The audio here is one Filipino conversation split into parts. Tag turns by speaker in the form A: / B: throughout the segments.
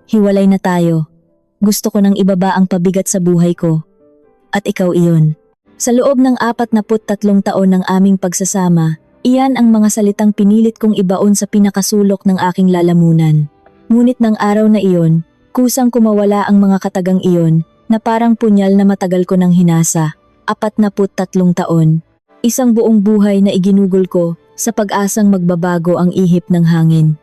A: Hiwalay na tayo. Gusto ko nang ibaba ang pabigat sa buhay ko. At ikaw iyon. Sa loob ng 43 taon ng aming pagsasama, iyan ang mga salitang pinilit kong ibaon sa pinakasulok ng aking lalamunan. Ngunit ng araw na iyon, kusang kumawala ang mga katagang iyon na parang punyal na matagal ko nang hinasa. 43 taon. Isang buong buhay na iginugol ko sa pag-asang magbabago ang ihip ng hangin.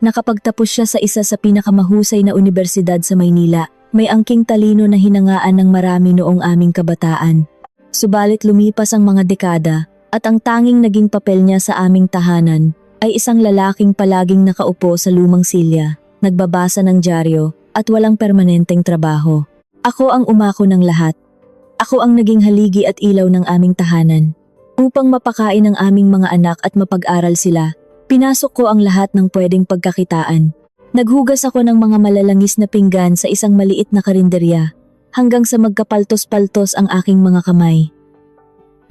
A: Nakapagtapos siya sa isa sa pinakamahusay na unibersidad sa Maynila. May angking talino na hinangaan ng marami noong aming kabataan. Subalit lumipas ang mga dekada at ang tanging naging papel niya sa aming tahanan ay isang lalaking palaging nakaupo sa lumang silya, nagbabasa ng dyaryo at walang permanenteng trabaho. Ako ang umako ng lahat. Ako ang naging haligi at ilaw ng aming tahanan. Upang mapakain ang aming mga anak at mapag-aral sila, pinasok ko ang lahat ng pwedeng pagkakitaan. Naghugas ako ng mga malalangis na pinggan sa isang maliit na karinderya, hanggang sa magkapaltos-paltos ang aking mga kamay.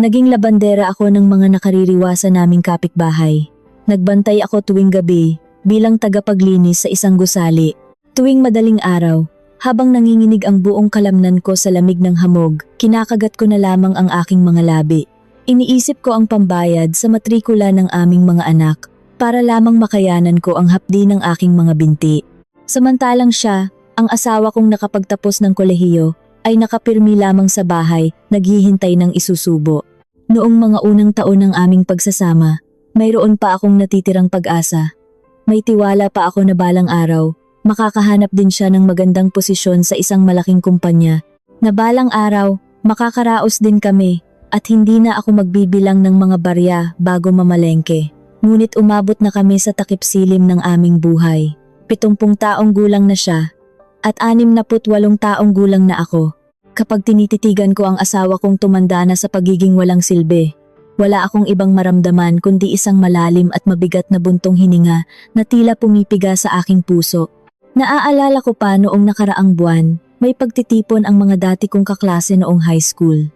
A: Naging labandera ako ng mga nakaririwasan naming kapitbahay. Nagbantay ako tuwing gabi bilang tagapaglinis sa isang gusali. Tuwing madaling araw, habang nanginginig ang buong kalamnan ko sa lamig ng hamog, kinakagat ko na lamang ang aking mga labi. Iniisip ko ang pambayad sa matrikula ng aming mga anak, para lamang makayanan ko ang hapdi ng aking mga binti. Samantalang siya, ang asawa kong nakapagtapos ng kolehiyo, ay nakapirmi lamang sa bahay, naghihintay ng isusubo. Noong mga unang taon ng aming pagsasama, mayroon pa akong natitirang pag-asa. May tiwala pa ako na balang araw, makakahanap din siya ng magandang posisyon sa isang malaking kumpanya, na balang araw, makakaraos din kami, at hindi na ako magbibilang ng mga barya bago mamalengke. Ngunit umabot na kami sa takip silim ng aming buhay. 70 taong gulang na siya at 68 taong gulang na ako. Kapag tinititigan ko ang asawa kong tumanda na sa pagiging walang silbi, wala akong ibang maramdaman kundi isang malalim at mabigat na buntong hininga na tila pumipiga sa aking puso. Naaalala ko pa noong nakaraang buwan, may pagtitipon ang mga dati kong kaklase noong high school.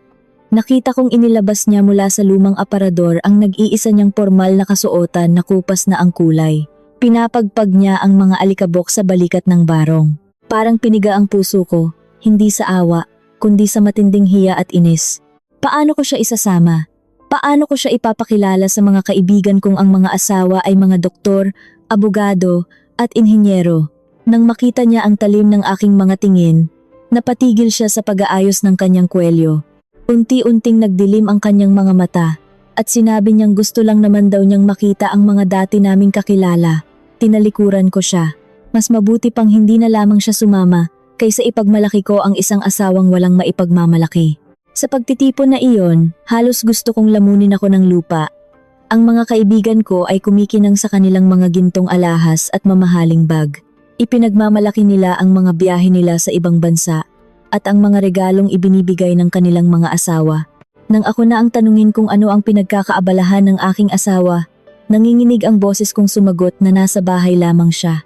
A: Nakita kong inilabas niya mula sa lumang aparador ang nag-iisa niyang formal na kasuotan na kupas na ang kulay. Pinapagpag niya ang mga alikabok sa balikat ng barong. Parang piniga ang puso ko, hindi sa awa, kundi sa matinding hiya at inis. Paano ko siya isasama? Paano ko siya ipapakilala sa mga kaibigan kong ang mga asawa ay mga doktor, abogado, at inhinyero? Nang makita niya ang talim ng aking mga tingin, napatigil siya sa pag-aayos ng kanyang kwelyo. Unti-unting nagdilim ang kanyang mga mata at sinabi niyang gusto lang naman daw niyang makita ang mga dati naming kakilala. Tinalikuran ko siya. Mas mabuti pang hindi na lamang siya sumama kaysa ipagmalaki ko ang isang asawang walang maipagmamalaki. Sa pagtitipon na iyon, halos gusto kong lamunin ako ng lupa. Ang mga kaibigan ko ay kumikinang sa kanilang mga gintong alahas at mamahaling bag. Ipinagmamalaki nila ang mga biyahe nila sa ibang bansa at ang mga regalong ibinibigay ng kanilang mga asawa. Nang ako na ang tanungin kung ano ang pinagkakaabalahan ng aking asawa, nanginginig ang boses kong sumagot na nasa bahay lamang siya.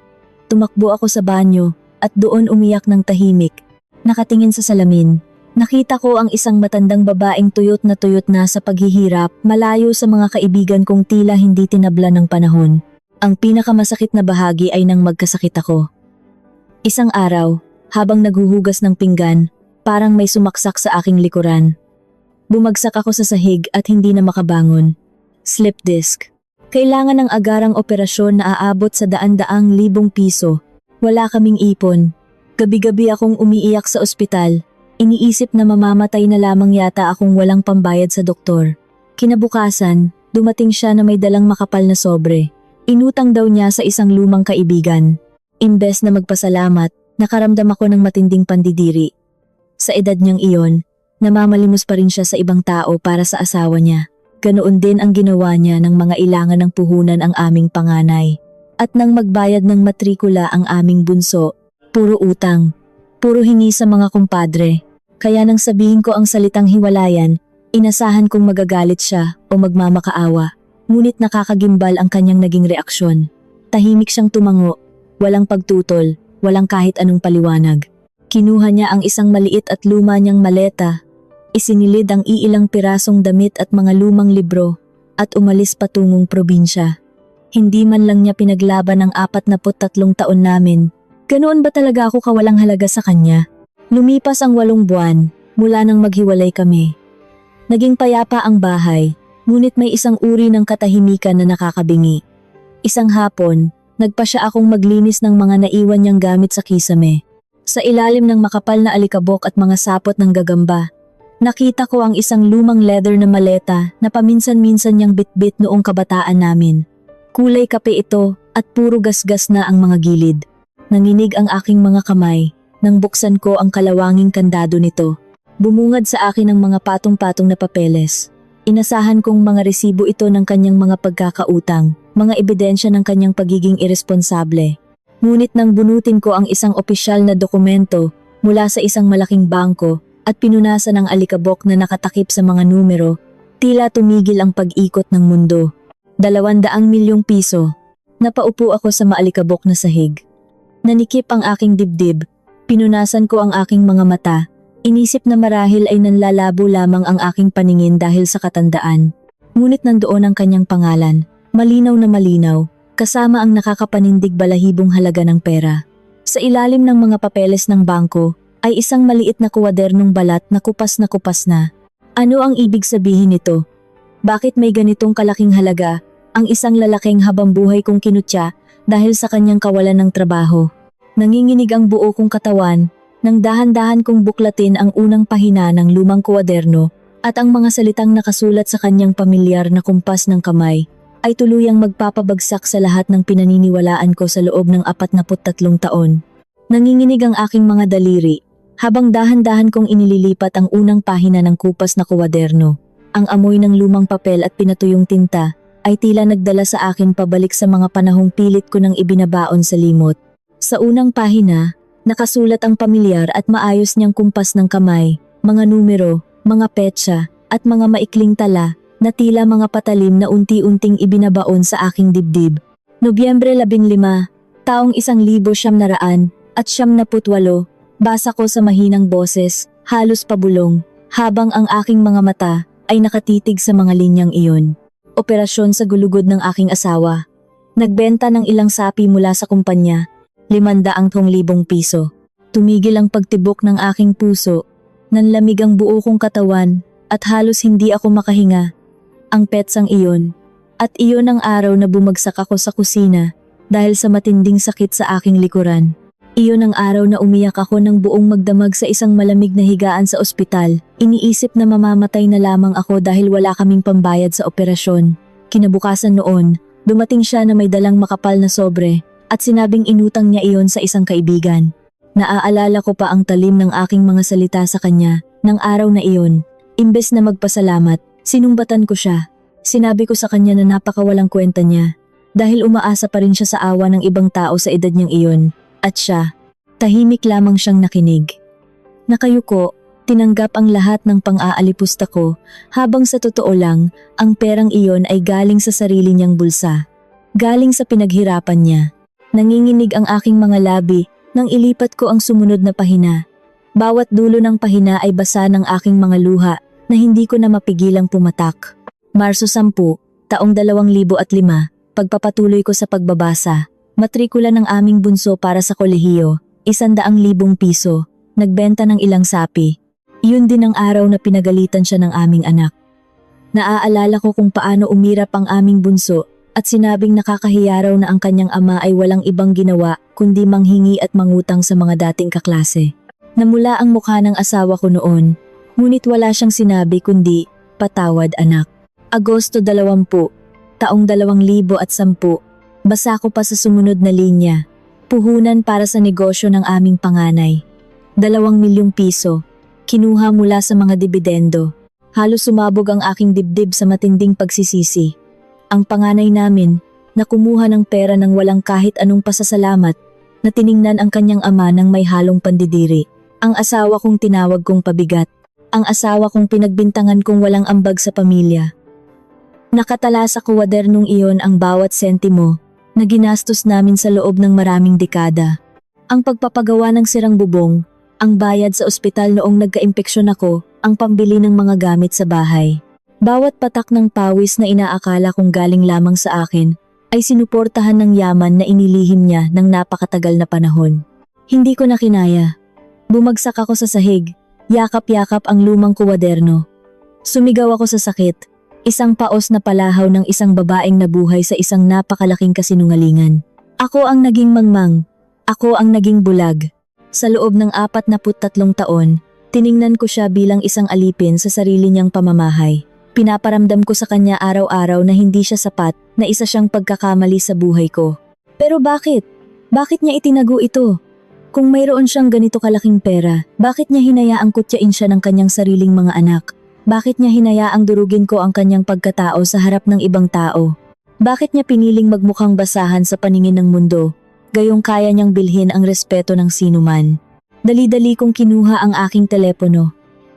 A: Tumakbo ako sa banyo at doon umiyak ng tahimik. Nakatingin sa salamin, nakita ko ang isang matandang babaeng tuyot na sa paghihirap, malayo sa mga kaibigan kong tila hindi tinabla ng panahon. Ang pinakamasakit na bahagi ay nang magkasakit ako. Isang araw, habang naghuhugas ng pinggan, parang may sumaksak sa aking likuran. Bumagsak ako sa sahig at hindi na makabangon. Slip disc. Kailangan ng agarang operasyon na aabot sa daan-daang libong piso. Wala kaming ipon. Gabi-gabi akong umiiyak sa ospital. Iniisip na mamamatay na lamang yata akong walang pambayad sa doktor. Kinabukasan, dumating siya na may dalang makapal na sobre. Inutang daw niya sa isang lumang kaibigan. Imbes na magpasalamat, nakaramdam ako ng matinding pandidiri. Sa edad niyang iyon, namamalimos pa rin siya sa ibang tao para sa asawa niya. Ganoon din ang ginawa niya ng mga ilangan ng puhunan ang aming panganay. At nang magbayad ng matrikula ang aming bunso, puro utang, puro hingi sa mga kumpadre. Kaya nang sabihin ko ang salitang hiwalayan, inasahan kong magagalit siya o magmamakaawa. Ngunit nakakagimbal ang kanyang naging reaksyon. Tahimik siyang tumango, walang pagtutol, walang kahit anong paliwanag. Kinuha niya ang isang maliit at luma niyang maleta, isinilid ang iilang pirasong damit at mga lumang libro, at umalis patungong probinsya. Hindi man lang niya pinaglaban ang 43 taon namin, Ganoon ba talaga ako kawalang halaga sa kanya? Lumipas ang 8 buwan mula nang maghiwalay kami. Naging payapa ang bahay, ngunit may isang uri ng katahimikan na nakakabingi. Isang hapon, nagpa siya akong maglinis ng mga naiwan niyang gamit sa kisame. Sa ilalim ng makapal na alikabok at mga sapot ng gagamba, nakita ko ang isang lumang leather na maleta na paminsan-minsan niyang bitbit noong kabataan namin. Kulay kape ito at puro gasgas na ang mga gilid. Nanginig ang aking mga kamay nang buksan ko ang kalawanging kandado nito. Bumungad sa akin ang mga patong-patong na papeles. Inasahan kong mga resibo ito ng kanyang mga pagkakautang, mga ebidensya ng kanyang pagiging iresponsable. Ngunit nang bunutin ko ang isang opisyal na dokumento mula sa isang malaking bangko at pinunasan ang alikabok na nakatakip sa mga numero, tila tumigil ang pag-ikot ng mundo. 200 milyong piso. Napaupo ako sa maalikabok na sahig. Nanikip ang aking dibdib, pinunasan ko ang aking mga mata. Inisip na marahil ay nanlalabo lamang ang aking paningin dahil sa katandaan. Ngunit nandoon ang kanyang pangalan, malinaw na malinaw, kasama ang nakakapanindig balahibong halaga ng pera. Sa ilalim ng mga papeles ng bangko ay isang maliit na kuwadernong balat na kupas na kupas na. Ano ang ibig sabihin nito? Bakit may ganitong kalaking halaga ang isang lalaking habambuhay kong kinutya dahil sa kanyang kawalan ng trabaho? Nanginginig ang buo kong katawan nang dahan-dahan kong buklatin ang unang pahina ng lumang kuwaderno at ang mga salitang nakasulat sa kanyang pamilyar na kumpas ng kamay ay tuluyang magpapabagsak sa lahat ng pinaniniwalaan ko sa loob ng 43 taon. Nanginginig ang aking mga daliri habang dahan-dahan kong inililipat ang unang pahina ng kupas na kuwaderno. Ang amoy ng lumang papel at pinatuyong tinta ay tila nagdala sa akin pabalik sa mga panahong pilit ko nang ibinabaon sa limot. Sa unang pahina, nakasulat ang pamilyar at maayos niyang kumpas ng kamay, mga numero, mga petsa, at mga maikling tala na tila mga patalim na unti-unting ibinabaon sa aking dibdib. Nobyembre 15, taong 1978, basa ko sa mahinang boses, halos pabulong, habang ang aking mga mata ay nakatitig sa mga linyang iyon. Operasyon sa gulugod ng aking asawa. Nagbenta ng ilang sapi mula sa kumpanya. 500,000 piso. Tumigil ang pagtibok ng aking puso, nanlamig ang buo kong katawan, at halos hindi ako makahinga. Ang petsang iyon, at iyon ang araw na bumagsak ako sa kusina dahil sa matinding sakit sa aking likuran. Iyon ang araw na umiyak ako ng buong magdamag sa isang malamig na higaan sa ospital. Iniisip na mamamatay na lamang ako dahil wala kaming pambayad sa operasyon. Kinabukasan noon, dumating siya na may dalang makapal na sobre, at sinabing inutang niya iyon sa isang kaibigan. Naaalala ko pa ang talim ng aking mga salita sa kanya ng araw na iyon. Imbes na magpasalamat, sinumbatan ko siya. Sinabi ko sa kanya na napakawalang kwenta niya dahil umaasa pa rin siya sa awa ng ibang tao sa edad niyang iyon. At siya, tahimik lamang siyang nakinig. Nakayuko, tinanggap ang lahat ng pang-aalipusta ko habang sa totoo lang, ang perang iyon ay galing sa sarili niyang bulsa. Galing sa pinaghirapan niya. Nanginginig ang aking mga labi nang ilipat ko ang sumunod na pahina. Bawat dulo ng pahina ay basa ng aking mga luha na hindi ko na mapigilang pumatak. Marso 10, taong 2005, pagpapatuloy ko sa pagbabasa. Matrikula ng aming bunso para sa kolehiyo, 100,000 piso, nagbenta ng ilang sapi. Iyon din ang araw na pinagalitan siya ng aming anak. Naaalala ko kung paano umirap ang aming bunso at sinabing nakakahiya raw na ang kanyang ama ay walang ibang ginawa kundi manghingi at mangutang sa mga dating kaklase. Namula ang mukha ng asawa ko noon, ngunit wala siyang sinabi kundi, "Patawad anak." Agosto 20, taong 2010, basa ko pa sa sumunod na linya. Puhunan para sa negosyo ng aming panganay. 2 milyong piso, kinuha mula sa mga dibidendo. Halos sumabog ang aking dibdib sa matinding pagsisisi. Ang panganay namin, na kumuha ng pera ng walang kahit anong pasasalamat, na tiningnan ang kanyang ama ng may halong pandidiri. Ang asawa kong tinawag kong pabigat. Ang asawa kong pinagbintangan kong walang ambag sa pamilya. Nakatala sa kuwadernong iyon ang bawat sentimo na ginastos namin sa loob ng maraming dekada. Ang pagpapagawa ng sirang bubong, ang bayad sa ospital noong nagka-impeksyon ako, ang pambili ng mga gamit sa bahay. Bawat patak ng pawis na inaakala kong galing lamang sa akin ay sinuportahan ng yaman na inilihim niya ng napakatagal na panahon. Hindi ko na kinaya. Bumagsak ako sa sahig, yakap-yakap ang lumang kuwaderno. Sumigaw ako sa sakit, isang paos na palahaw ng isang babaeng nabuhay sa isang napakalaking kasinungalingan. Ako ang naging mangmang, ako ang naging bulag. Sa loob ng 43 taon, tiningnan ko siya bilang isang alipin sa sarili niyang pamamahay. Pinaparamdam ko sa kanya araw-araw na hindi siya sapat, na isa siyang pagkakamali sa buhay ko. Pero bakit? Bakit niya itinago ito? Kung mayroon siyang ganito kalaking pera, bakit niya hinayaang kutyain siya ng kanyang sariling mga anak? Bakit niya hinayaang durugin ko ang kanyang pagkatao sa harap ng ibang tao? Bakit niya piniling magmukhang basahan sa paningin ng mundo, gayong kaya niyang bilhin ang respeto ng sinuman? Dali-dali kong kinuha ang aking telepono.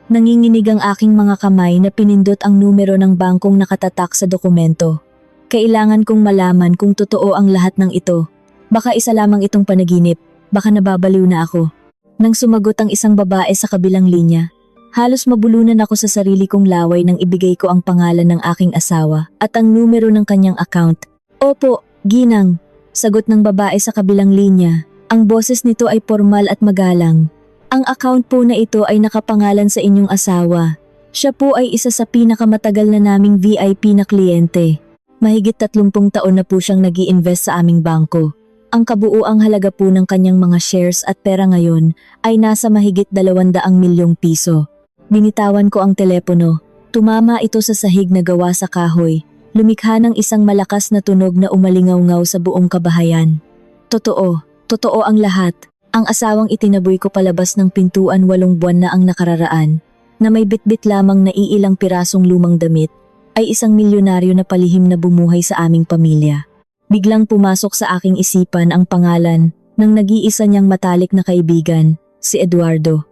A: Nanginginig ang aking mga kamay na pinindot ang numero ng bangkong nakatatak sa dokumento. Kailangan kong malaman kung totoo ang lahat ng ito. Baka isa lamang itong panaginip, baka nababaliw na ako. Nang sumagot ang isang babae sa kabilang linya, halos mabulunan ako sa sarili kong laway nang ibigay ko ang pangalan ng aking asawa at ang numero ng kanyang account. Opo, Ginang, sagot ng babae sa kabilang linya. Ang boses nito ay formal at magalang. Ang account po na ito ay nakapangalan sa inyong asawa. Siya po ay isa sa pinakamatagal na naming VIP na kliyente. Mahigit 30 taon na po siyang nag-i-invest sa aming bangko. Ang kabuuang halaga po ng kanyang mga shares at pera ngayon ay nasa mahigit 200 milyong piso. Binitawan ko ang telepono. Tumama ito sa sahig na gawa sa kahoy. Lumikha ng isang malakas na tunog na umalingaw-ngaw sa buong kabahayan. Totoo ang lahat. Ang asawang itinaboy ko palabas ng pintuan 8 buwan na ang nakararaan, na may bitbit lamang na iilang pirasong lumang damit, ay isang milyonaryo na palihim na bumuhay sa aming pamilya. Biglang pumasok sa aking isipan ang pangalan ng nag-iisa niyang matalik na kaibigan, si Eduardo.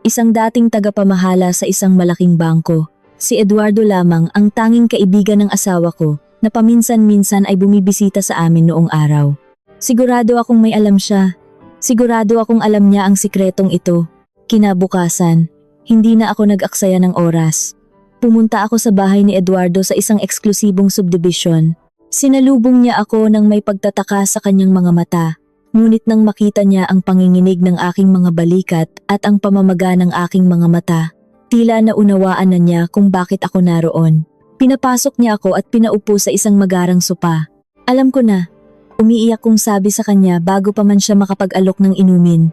A: Isang dating tagapamahala sa isang malaking bangko. Si Eduardo lamang ang tanging kaibigan ng asawa ko na paminsan-minsan ay bumibisita sa amin noong araw. Sigurado akong may alam siya. Sigurado akong alam niya ang sikretong ito. Kinabukasan, hindi na ako nag-aksaya ng oras. Pumunta ako sa bahay ni Eduardo sa isang eksklusibong subdivision. Sinalubong niya ako ng may pagtataka sa kanyang mga mata. Ngunit nang makita niya ang panginginig ng aking mga balikat at ang pamamaga ng aking mga mata, tila naunawaan na niya kung bakit ako naroon. Pinapasok niya ako at pinaupo sa isang magarang sopa. Alam ko na. Umiiyak kong sabi sa kanya bago pa man siya makapag-alok ng inumin.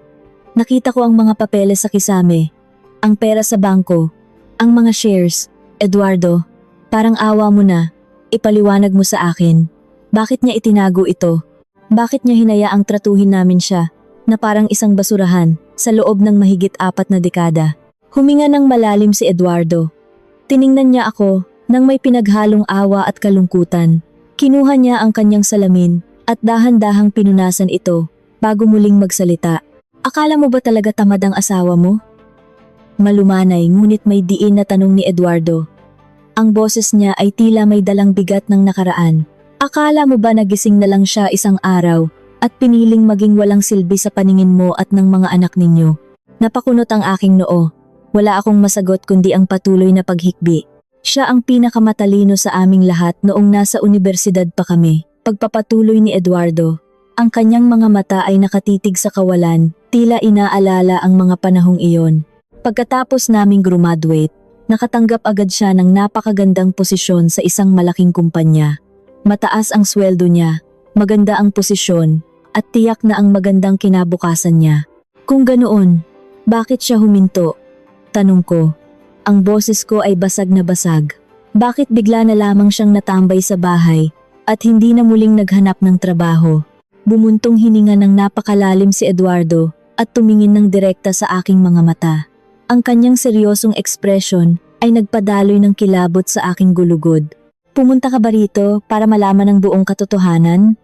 A: Nakita ko ang mga papeles sa kisame, ang pera sa bangko, ang mga shares. Eduardo, parang awa mo na, ipaliwanag mo sa akin. Bakit niya itinago ito? Bakit niya hinayaang tratuhin namin siya, na parang isang basurahan, sa loob ng mahigit 4 na dekada? Huminga ng malalim si Eduardo. Tiningnan niya ako nang may pinaghalong awa at kalungkutan. Kinuha niya ang kanyang salamin at dahan-dahang pinunasan ito bago muling magsalita. Akala mo ba talaga tamad ang asawa mo? Malumanay ngunit may diin na tanong ni Eduardo. Ang boses niya ay tila may dalang bigat ng nakaraan. Akala mo ba nagising na lang siya isang araw at piniling maging walang silbi sa paningin mo at ng mga anak ninyo? Napakunot ang aking noo. Wala akong masagot kundi ang patuloy na paghikbi. Siya ang pinakamatalino sa aming lahat noong nasa unibersidad pa kami. Pagpapatuloy ni Eduardo, ang kanyang mga mata ay nakatitig sa kawalan, tila inaalala ang mga panahong iyon. Pagkatapos naming graduate, nakatanggap agad siya ng napakagandang posisyon sa isang malaking kumpanya. Mataas ang sweldo niya, maganda ang posisyon, at tiyak na ang magandang kinabukasan niya. Kung ganoon, bakit siya huminto? Tanong ko. Ang boses ko ay basag na basag. Bakit bigla na lamang siyang natambay sa bahay at hindi na muling naghanap ng trabaho? Bumuntong hininga ng napakalalim si Eduardo at tumingin ng direkta sa aking mga mata. Ang kanyang seryosong ekspresyon ay nagpadaloy ng kilabot sa aking gulugod. Pumunta ka ba rito para malaman ang buong katotohanan?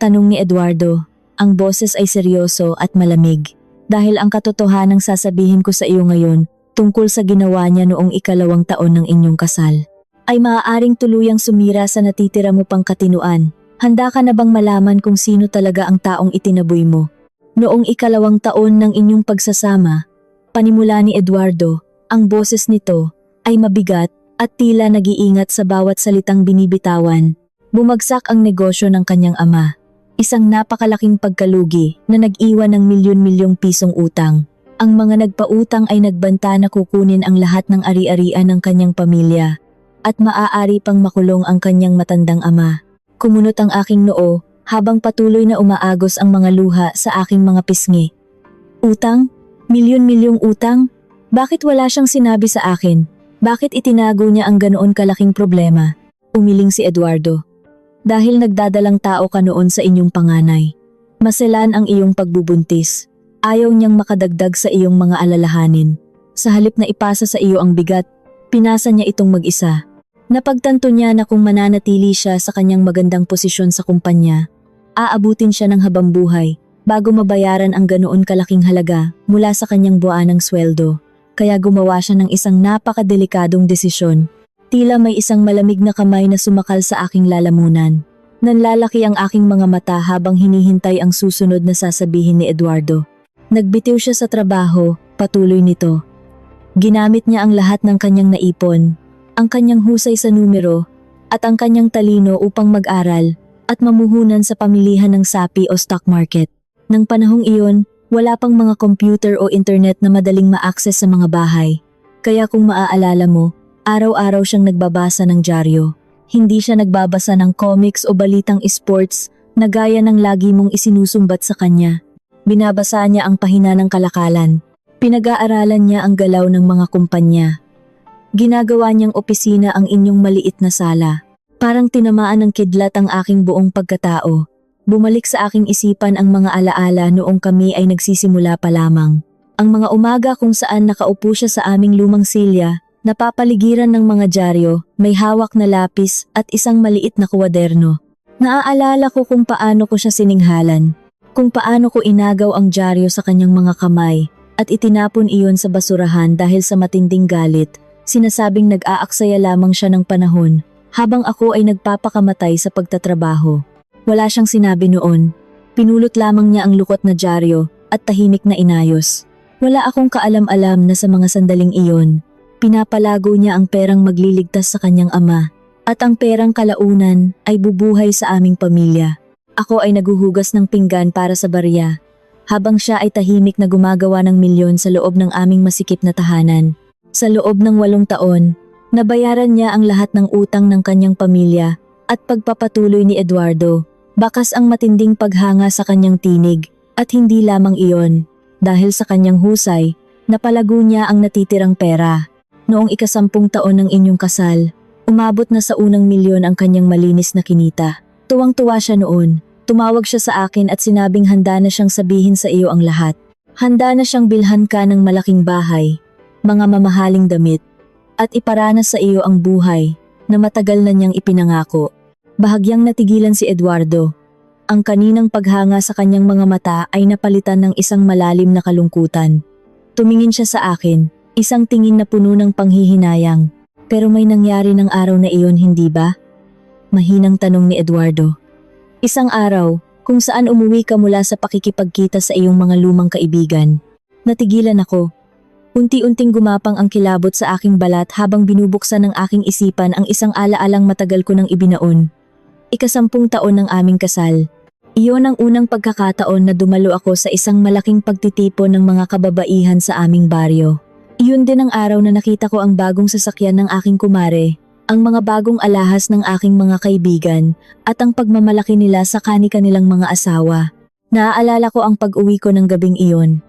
A: Tanong ni Eduardo. Ang boses ay seryoso at malamig. Dahil ang katotohanang sasabihin ko sa iyo ngayon tungkol sa ginawa niya noong 2 taon ng inyong kasal ay maaaring tuluyang sumira sa natitira mo pang katinuan. Handa ka na bang malaman kung sino talaga ang taong itinaboy mo? Noong 2 taon ng inyong pagsasama, panimula ni Eduardo, ang boses nito ay mabigat at tila nag-iingat sa bawat salitang binibitawan. Bumagsak ang negosyo ng kanyang ama. Isang napakalaking pagkalugi na nag-iwan ng milyon-milyong pisong utang. Ang mga nagpautang ay nagbanta na kukunin ang lahat ng ari-arian ng kanyang pamilya at maaari pang makulong ang kanyang matandang ama. Kumunot ang aking noo habang patuloy na umaagos ang mga luha sa aking mga pisngi. Utang? Milyon-milyong utang? Bakit wala siyang sinabi sa akin? Bakit itinago niya ang ganoon kalaking problema? Umiling si Eduardo. Dahil nagdadalang tao ka noon sa inyong panganay. Maselan ang iyong pagbubuntis. Ayaw niyang makadagdag sa iyong mga alalahanin. Sa halip na ipasa sa iyo ang bigat, pinasa niya itong mag-isa. Napagtanto niya na kung mananatili siya sa kanyang magandang posisyon sa kumpanya, aabutin siya ng habang buhay bago mabayaran ang ganoon kalaking halaga mula sa kanyang buwanang sweldo. Kaya gumawa siya ng isang napakadelikadong desisyon. Tila may isang malamig na kamay na sumakal sa aking lalamunan. Nanlalaki ang aking mga mata habang hinihintay ang susunod na sasabihin ni Eduardo. Nagbitiw siya sa trabaho, patuloy nito. Ginamit niya ang lahat ng kanyang naipon, ang kanyang husay sa numero, at ang kanyang talino upang mag-aral at mamuhunan sa pamilihan ng sapi o stock market. Nang panahong iyon, wala pang mga computer o internet na madaling ma-access sa mga bahay. Kaya kung maaalala mo, araw-araw siyang nagbabasa ng dyaryo. Hindi siya nagbabasa ng comics o balitang sports na gaya ng lagi mong isinusumbat sa kanya. Binabasa niya ang pahina ng kalakalan. Pinag-aaralan niya ang galaw ng mga kumpanya. Ginagawa niyang opisina ang inyong maliit na sala. Parang tinamaan ng kidlat ang aking buong pagkatao. Bumalik sa aking isipan ang mga alaala noong kami ay nagsisimula pa lamang. Ang mga umaga kung saan nakaupo siya sa aming lumang silya, napapaligiran ng mga dyaryo, may hawak na lapis at isang maliit na kwaderno. Naaalala ko kung paano ko siya sininghalan, kung paano ko inagaw ang dyaryo sa kanyang mga kamay at itinapon iyon sa basurahan dahil sa matinding galit, sinasabing nag-aaksaya lamang siya ng panahon habang ako ay nagpapakamatay sa pagtatrabaho. Wala siyang sinabi noon, pinulot lamang niya ang lukot na dyaryo at tahimik na inayos. Wala akong kaalam-alam na sa mga sandaling iyon, pinapalago niya ang perang magliligtas sa kanyang ama at ang perang kalaunan ay bubuhay sa aming pamilya. Ako ay naguhugas ng pinggan para sa barya, habang siya ay tahimik na gumagawa ng milyon sa loob ng aming masikip na tahanan. Sa loob ng 8 taon, nabayaran niya ang lahat ng utang ng kanyang pamilya at pagpapatuloy ni Eduardo. Bakas ang matinding paghanga sa kanyang tinig at hindi lamang iyon, dahil sa kanyang husay, napalago niya ang natitirang pera. Noong 10 taon ng inyong kasal, umabot na sa unang milyon ang kanyang malinis na kinita. Tuwang-tuwa siya noon. Tumawag siya sa akin at sinabing handa na siyang sabihin sa iyo ang lahat. Handa na siyang bilhan ka ng malaking bahay, mga mamahaling damit, at iparanas sa iyo ang buhay na matagal na niyang ipinangako. Bahagyang natigilan si Eduardo. Ang kaninang paghanga sa kanyang mga mata ay napalitan ng isang malalim na kalungkutan. Tumingin siya sa akin. Isang tingin na puno ng panghihinayang. Pero may nangyari ng araw na iyon, hindi ba? Mahinang tanong ni Eduardo. Isang araw, kung saan umuwi ka mula sa pakikipagkita sa iyong mga lumang kaibigan. Natigilan ako. Unti-unting gumapang ang kilabot sa aking balat habang binubuksan ng aking isipan ang isang alaalang matagal ko nang ibinaon. 10 taon ng aming kasal. Iyon ang unang pagkakataon na dumalo ako sa isang malaking pagtitipon ng mga kababaihan sa aming baryo. Iyon din ang araw na nakita ko ang bagong sasakyan ng aking kumare, ang mga bagong alahas ng aking mga kaibigan, at ang pagmamalaki nila sa kani-kanilang mga asawa. Naaalala ko ang pag-uwi ko ng gabing iyon.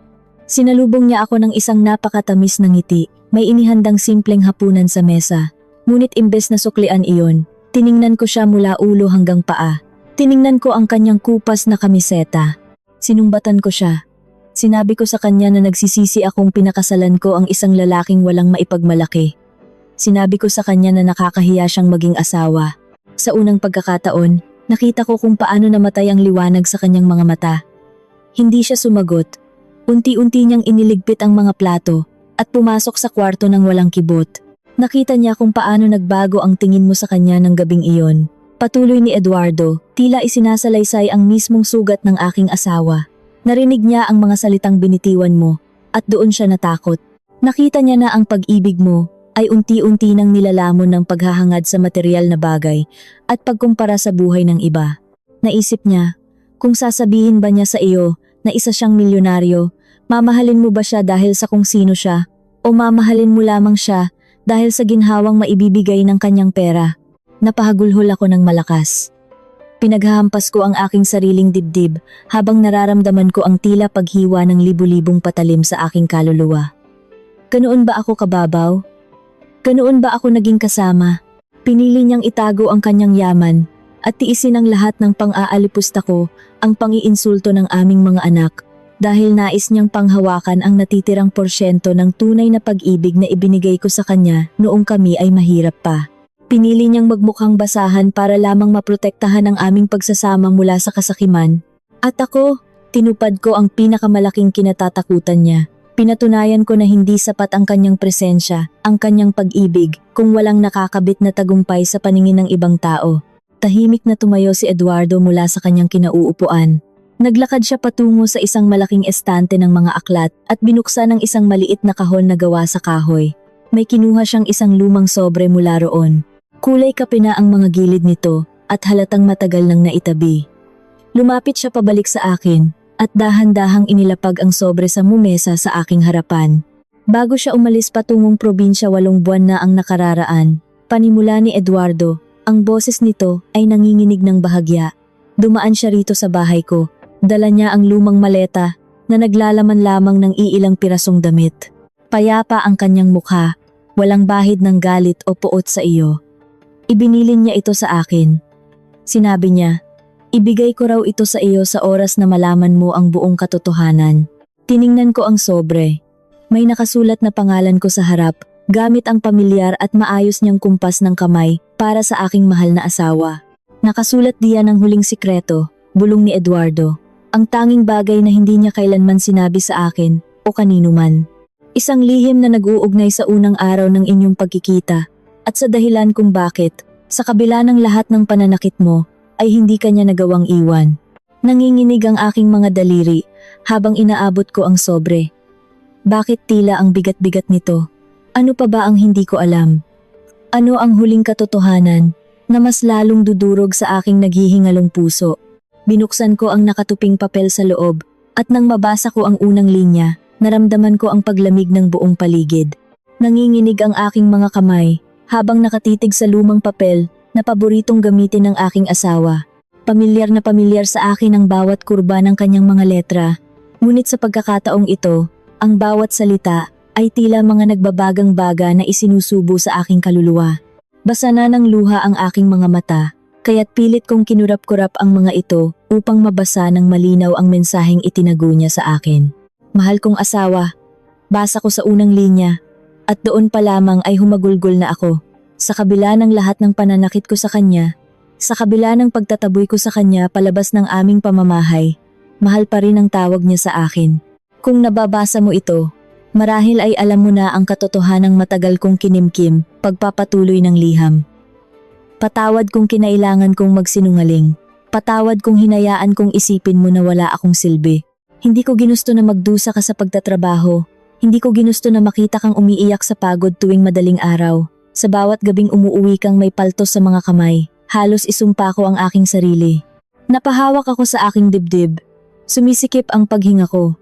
A: Sinalubong niya ako ng isang napakatamis na ngiti, may inihandang simpleng hapunan sa mesa. Ngunit imbes na suklian iyon, tiningnan ko siya mula ulo hanggang paa. Tiningnan ko ang kanyang kupas na kamiseta. Sinumbatan ko siya. Sinabi ko sa kanya na nagsisisi akong pinakasalan ko ang isang lalaking walang maipagmalaki. Sinabi ko sa kanya na nakakahiya siyang maging asawa. Sa unang pagkakataon, nakita ko kung paano namatay ang liwanag sa kanyang mga mata. Hindi siya sumagot. Unti-unti niyang iniligpit ang mga plato at pumasok sa kwarto ng walang kibot. Nakita niya kung paano nagbago ang tingin mo sa kanya ng gabing iyon. Patuloy ni Eduardo, tila isinasalaysay ang mismong sugat ng aking asawa. Narinig niya ang mga salitang binitiwan mo at doon siya natakot. Nakita niya na ang pag-ibig mo ay unti-unti nang nilalamon ng paghahangad sa material na bagay at pagkumpara sa buhay ng iba. Naisip niya, Kung sasabihin ba niya sa iyo na isa siyang milyonaryo, mamahalin mo ba siya dahil sa kung sino siya? O mamahalin mo lamang siya dahil sa ginhawang maibibigay ng kanyang pera? Napahagulhol ako ng malakas. Pinaghahampas ko ang aking sariling dibdib habang nararamdaman ko ang tila paghiwa ng libu-libong patalim sa aking kaluluwa. Ganoon ba ako kababaw? Ganoon ba ako naging kasama? Pinili niyang itago ang kanyang yaman at tiisin ang lahat ng pang-aalipusta ko, ang pang-iinsulto ng aming mga anak, dahil nais niyang panghawakan ang natitirang porsyento ng tunay na pag-ibig na ibinigay ko sa kanya noong kami ay mahirap pa. Pinili niyang magmukhang basahan para lamang maprotektahan ang aming pagsasama mula sa kasakiman. At ako, tinupad ko ang pinakamalaking kinatatakutan niya. Pinatunayan ko na hindi sapat ang kanyang presensya, ang kanyang pag-ibig, kung walang nakakabit na tagumpay sa paningin ng ibang tao. Tahimik na tumayo si Eduardo mula sa kanyang kinauupuan. Naglakad siya patungo sa isang malaking estante ng mga aklat at binuksan ang isang maliit na kahon na gawa sa kahoy. May kinuha siyang isang lumang sobre mula roon. Kulay kape na ang mga gilid nito at halatang matagal nang naitabi. Lumapit siya pabalik sa akin at dahan-dahang inilapag ang sobre sa mumesa sa aking harapan. Bago siya umalis patungong probinsya 8 buwan na ang nakararaan, panimula ni Eduardo, ang boses nito ay nanginginig ng bahagya. Dumaan siya rito sa bahay ko. Dala niya ang lumang maleta na naglalaman lamang ng iilang pirasong damit. Payapa ang kanyang mukha, walang bahid ng galit o puot sa iyo. Ibinilin niya ito sa akin. Sinabi niya, ibigay ko raw ito sa iyo sa oras na malaman mo ang buong katotohanan. Tiningnan ko ang sobre. May nakasulat na pangalan ko sa harap, gamit ang pamilyar at maayos niyang kumpas ng kamay para sa aking mahal na asawa. Nakasulat diyan ang huling sikreto, bulong ni Eduardo. Ang tanging bagay na hindi niya kailanman sinabi sa akin o kanino man. Isang lihim na nag-uugnay sa unang araw ng inyong pagkikita at sa dahilan kung bakit, sa kabila ng lahat ng pananakit mo, ay hindi kanya nagawang iwan. Nanginginig ang aking mga daliri habang inaabot ko ang sobre. Bakit tila ang bigat-bigat nito? Ano pa ba ang hindi ko alam? Ano ang huling katotohanan na mas lalong dudurog sa aking naghihingalong puso? Binuksan ko ang nakatuping papel sa loob at nang mabasa ko ang unang linya, naramdaman ko ang paglamig ng buong paligid. Nanginginig ang aking mga kamay habang nakatitig sa lumang papel na paboritong gamitin ng aking asawa. Pamilyar na pamilyar sa akin ang bawat kurba ng kanyang mga letra. Ngunit sa pagkakataong ito, ang bawat salita ay tila mga nagbabagang baga na isinusubo sa aking kaluluwa. Basa na ng luha ang aking mga mata, kaya't pilit kong kinurap-kurap ang mga ito upang mabasa ng malinaw ang mensaheng itinago niya sa akin. Mahal kong asawa, basa ko sa unang linya, at doon pa lamang ay humagulgol na ako. Sa kabila ng lahat ng pananakit ko sa kanya, sa kabila ng pagtataboy ko sa kanya palabas ng aming pamamahay, mahal pa rin ang tawag niya sa akin. Kung nababasa mo ito, marahil ay alam mo na ang katotohanang matagal kong kinimkim, pagpapatuloy ng liham. Patawad kung kinailangan kong magsinungaling. Patawad kung hinayaan kong isipin mo na wala akong silbi. Hindi ko ginusto na magdusa ka sa pagtatrabaho. Hindi ko ginusto na makita kang umiiyak sa pagod tuwing madaling araw. Sa bawat gabing umuuwi kang may paltos sa mga kamay, halos isumpa ko ang aking sarili. Napahawak ako sa aking dibdib. Sumisikip ang paghinga ko.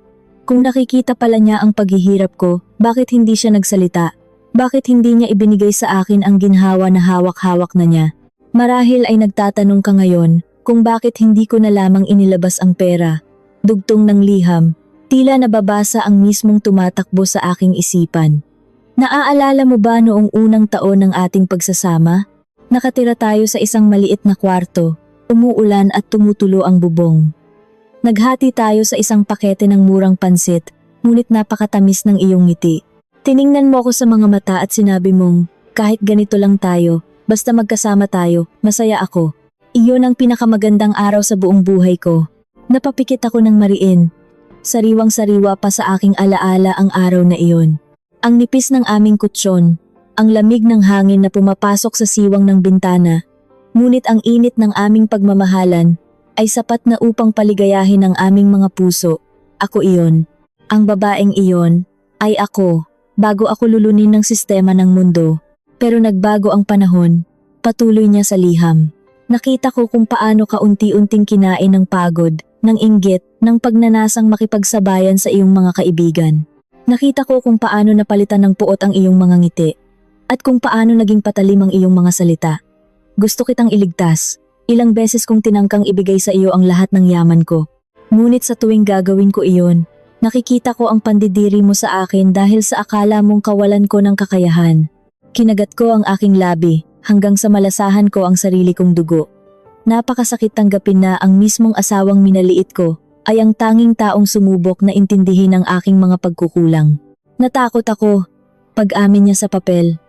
A: Kung nakikita pala niya ang paghihirap ko, bakit hindi siya nagsalita? Bakit hindi niya ibinigay sa akin ang ginhawa na hawak-hawak na niya? Marahil ay nagtatanong ka ngayon kung bakit hindi ko na lamang inilabas ang pera. Dugtong ng liham. Tila nababasa ang mismong tumatakbo sa aking isipan. Naaalala mo ba noong unang taon ng ating pagsasama? Nakatira tayo sa isang maliit na kwarto, umuulan at tumutulo ang bubong. Naghati tayo sa isang pakete ng murang pansit, ngunit napakatamis ng iyong ngiti. Tiningnan mo ako sa mga mata at sinabi mong, kahit ganito lang tayo, basta magkasama tayo, masaya ako. Iyon ang pinakamagandang araw sa buong buhay ko. Napapikit ako ng mariin. Sariwang-sariwa pa sa aking alaala ang araw na iyon. Ang nipis ng aming kutsyon, ang lamig ng hangin na pumapasok sa siwang ng bintana, ngunit ang init ng aming pagmamahalan ay sapat na upang paligayahin ang aming mga puso. Ako iyon. Ang babaeng iyon ay ako, bago ako lulunin ng sistema ng mundo. Pero nagbago ang panahon, patuloy niya sa liham. Nakita ko kung paano kaunti-unting kinain ng pagod ng inggit, ng pagnanasang makipagsabayan sa iyong mga kaibigan. Nakita ko kung paano napalitan ng puot ang iyong mga ngiti at kung paano naging patalim ang iyong mga salita. Gusto kitang iligtas. Ilang beses kong tinangkang ibigay sa iyo ang lahat ng yaman ko. Ngunit sa tuwing gagawin ko iyon, nakikita ko ang pandidiri mo sa akin dahil sa akala mong kawalan ko ng kakayahan. Kinagat ko ang aking labi hanggang sa malasahan ko ang sarili kong dugo. Napakasakit tanggapin na ang mismong asawang minaliit ko ay ang tanging taong sumubok na intindihin ang aking mga pagkukulang. Natakot ako, pag-amin niya sa papel.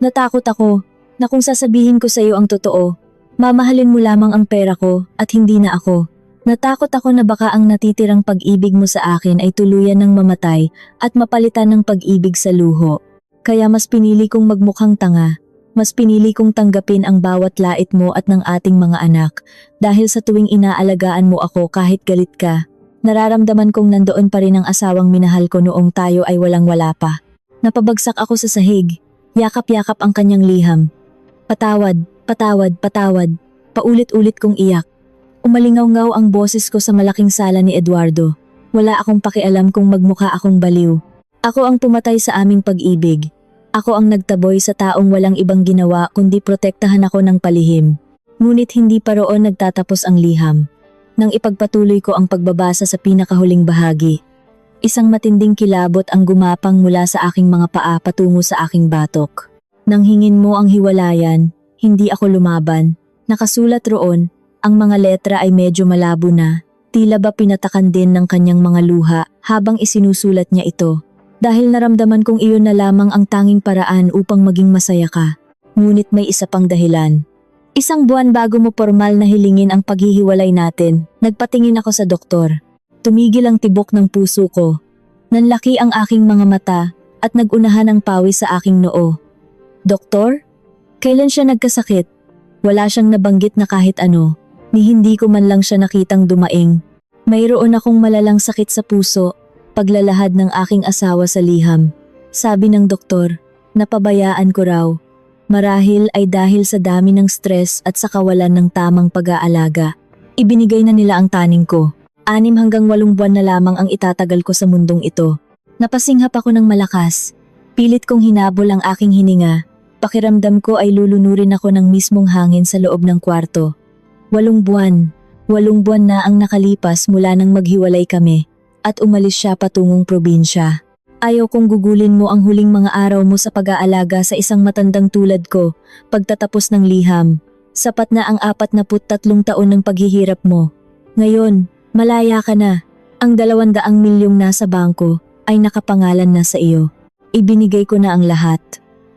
A: Natakot ako na kung sasabihin ko sa iyo ang totoo, mamahalin mo lamang ang pera ko at hindi na ako. Natakot ako na baka ang natitirang pag-ibig mo sa akin ay tuluyan ng mamatay at mapalitan ng pag-ibig sa luho. Kaya mas pinili kong magmukhang tanga. Mas pinili kong tanggapin ang bawat lait mo at ng ating mga anak dahil sa tuwing inaalagaan mo ako kahit galit ka, nararamdaman kong nandoon pa rin ang asawang minahal ko noong tayo ay walang-wala pa. Napabagsak ako sa sahig, yakap-yakap ang kanyang liham. Patawad, patawad, patawad, paulit-ulit kong iyak. Umalingaw-ngaw ang boses ko sa malaking sala ni Eduardo. Wala akong pakialam kung magmukha akong baliw. Ako ang pumatay sa aming pag-ibig. Ako ang nagtaboy sa taong walang ibang ginawa kundi protektahan ako ng palihim. Ngunit hindi pa roon nagtatapos ang liham. Nang ipagpatuloy ko ang pagbabasa sa pinakahuling bahagi, isang matinding kilabot ang gumapang mula sa aking mga paa patungo sa aking batok. Nang hingin mo ang hiwalayan, hindi ako lumaban. Nakasulat roon, ang mga letra ay medyo malabo na. Tila ba pinatakan din ng kanyang mga luha habang isinusulat niya ito. Dahil naramdaman kong iyon na lamang ang tanging paraan upang maging masaya ka. Ngunit may isa pang dahilan. Isang buwan bago mo formal na hilingin ang paghihiwalay natin, nagpatingin ako sa doktor. Tumigil ang tibok ng puso ko. Nanlaki ang aking mga mata at nagunahan ang pawis sa aking noo. Doktor? Kailan siya nagkasakit? Wala siyang nabanggit na kahit ano, ni hindi ko man lang siya nakitang dumaing. Mayroon akong malalang sakit sa puso. Paglalahad ng aking asawa sa liham. Sabi ng doktor, napabayaan ko raw. Marahil ay dahil sa dami ng stress at sa kawalan ng tamang pag-aalaga. Ibinigay na nila ang taning ko. 6 hanggang 8 buwan na lamang ang itatagal ko sa mundong ito. Napasinghap ako ng malakas. Pilit kong hinabol ang aking hininga. Pakiramdam ko ay lulunurin ako ng mismong hangin sa loob ng kwarto. 8 buwan. 8 buwan na ang nakalipas mula nang maghiwalay kami. At umalis siya patungong probinsya. Ayaw kong gugulin mo ang huling mga araw mo sa pag-aalaga sa isang matandang tulad ko pagtatapos ng liham. Sapat na ang 43 taon ng paghihirap mo. Ngayon, malaya ka na. Ang 200 milyong nasa bangko ay nakapangalan na sa iyo. Ibinigay ko na ang lahat.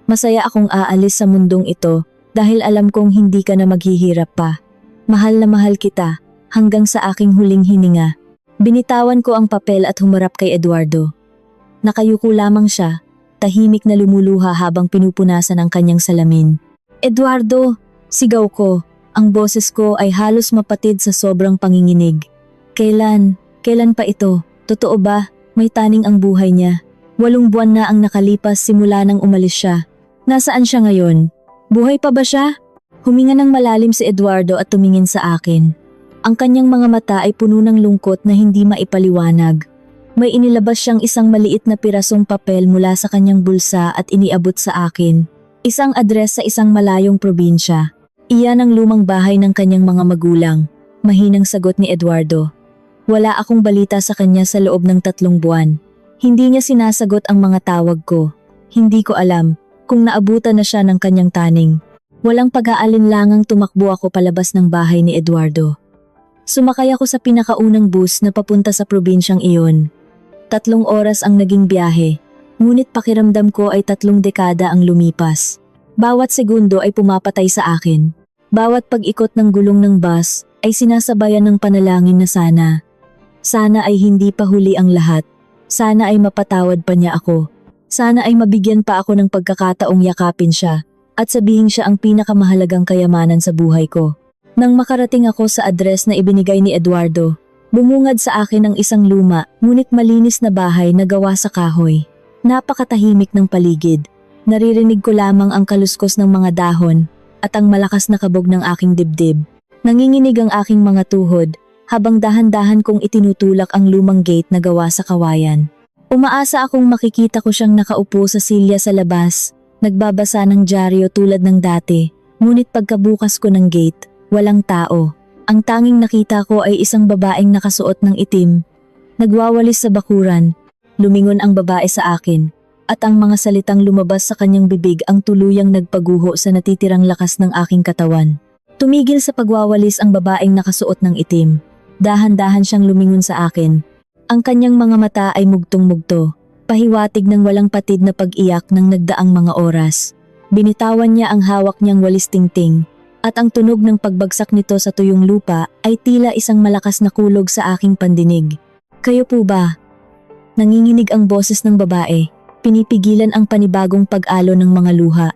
A: Masaya akong aalis sa mundong ito dahil alam kong hindi ka na maghihirap pa. Mahal na mahal kita hanggang sa aking huling hininga. Binitawan ko ang papel at humarap kay Eduardo. Nakayuko lamang siya, tahimik na lumuluha habang pinupunasan ang kanyang salamin. Eduardo! Sigaw ko. Ang boses ko ay halos mapatid sa sobrang panginginig. Kailan? Kailan pa ito? Totoo ba? May taning ang buhay niya. 8 buwan na ang nakalipas simula nang umalis siya. Nasaan siya ngayon? Buhay pa ba siya? Huminga ng malalim si Eduardo at tumingin sa akin. Ang kanyang mga mata ay puno ng lungkot na hindi maipaliwanag. May inilabas siyang isang maliit na pirasong papel mula sa kanyang bulsa at iniabot sa akin. Isang address sa isang malayong probinsya. Iyan ang lumang bahay ng kanyang mga magulang. Mahinang sagot ni Eduardo. Wala akong balita sa kanya sa loob ng 3 buwan. Hindi niya sinasagot ang mga tawag ko. Hindi ko alam kung naabutan na siya ng kanyang taning. Walang pag-aalinlangang tumakbo ako palabas ng bahay ni Eduardo. Sumakay ako sa pinakaunang bus na papunta sa probinsyang iyon. 3 oras ang naging biyahe, ngunit pakiramdam ko ay 3 dekada ang lumipas. Bawat segundo ay pumapatay sa akin. Bawat pag-ikot ng gulong ng bus ay sinasabayan ng panalangin na sana. Sana ay hindi pa huli ang lahat. Sana ay mapatawad pa niya ako. Sana ay mabigyan pa ako ng pagkakataong yakapin siya at sabihin siya ang pinakamahalagang kayamanan sa buhay ko. Nang makarating ako sa address na ibinigay ni Eduardo, bumungad sa akin ang isang luma ngunit malinis na bahay na gawa sa kahoy. Napakatahimik ng paligid. Naririnig ko lamang ang kaluskos ng mga dahon at ang malakas na kabog ng aking dibdib. Nanginginig ang aking mga tuhod habang dahan-dahan kong itinutulak ang lumang gate na gawa sa kawayan. Umaasa akong makikita ko siyang nakaupo sa silya sa labas, nagbabasa ng dyaryo tulad ng dati, ngunit pagkabukas ko ng gate, walang tao. Ang tanging nakita ko ay isang babaeng nakasuot ng itim, nagwawalis sa bakuran. Lumingon ang babae sa akin, at ang mga salitang lumabas sa kanyang bibig ang tuluyang nagpaguho sa natitirang lakas ng aking katawan. Tumigil sa pagwawalis ang babaeng nakasuot ng itim. Dahan-dahan siyang lumingon sa akin. Ang kanyang mga mata ay mugtong-mugto, pahiwatig ng walang patid na pag-iyak ng nagdaang mga oras. Binitawan niya ang hawak niyang walis tingting, at ang tunog ng pagbagsak nito sa tuyong lupa ay tila isang malakas na kulog sa aking pandinig. "Kayo po ba?" Nanginginig ang boses ng babae, pinipigilan ang panibagong pag-alo ng mga luha.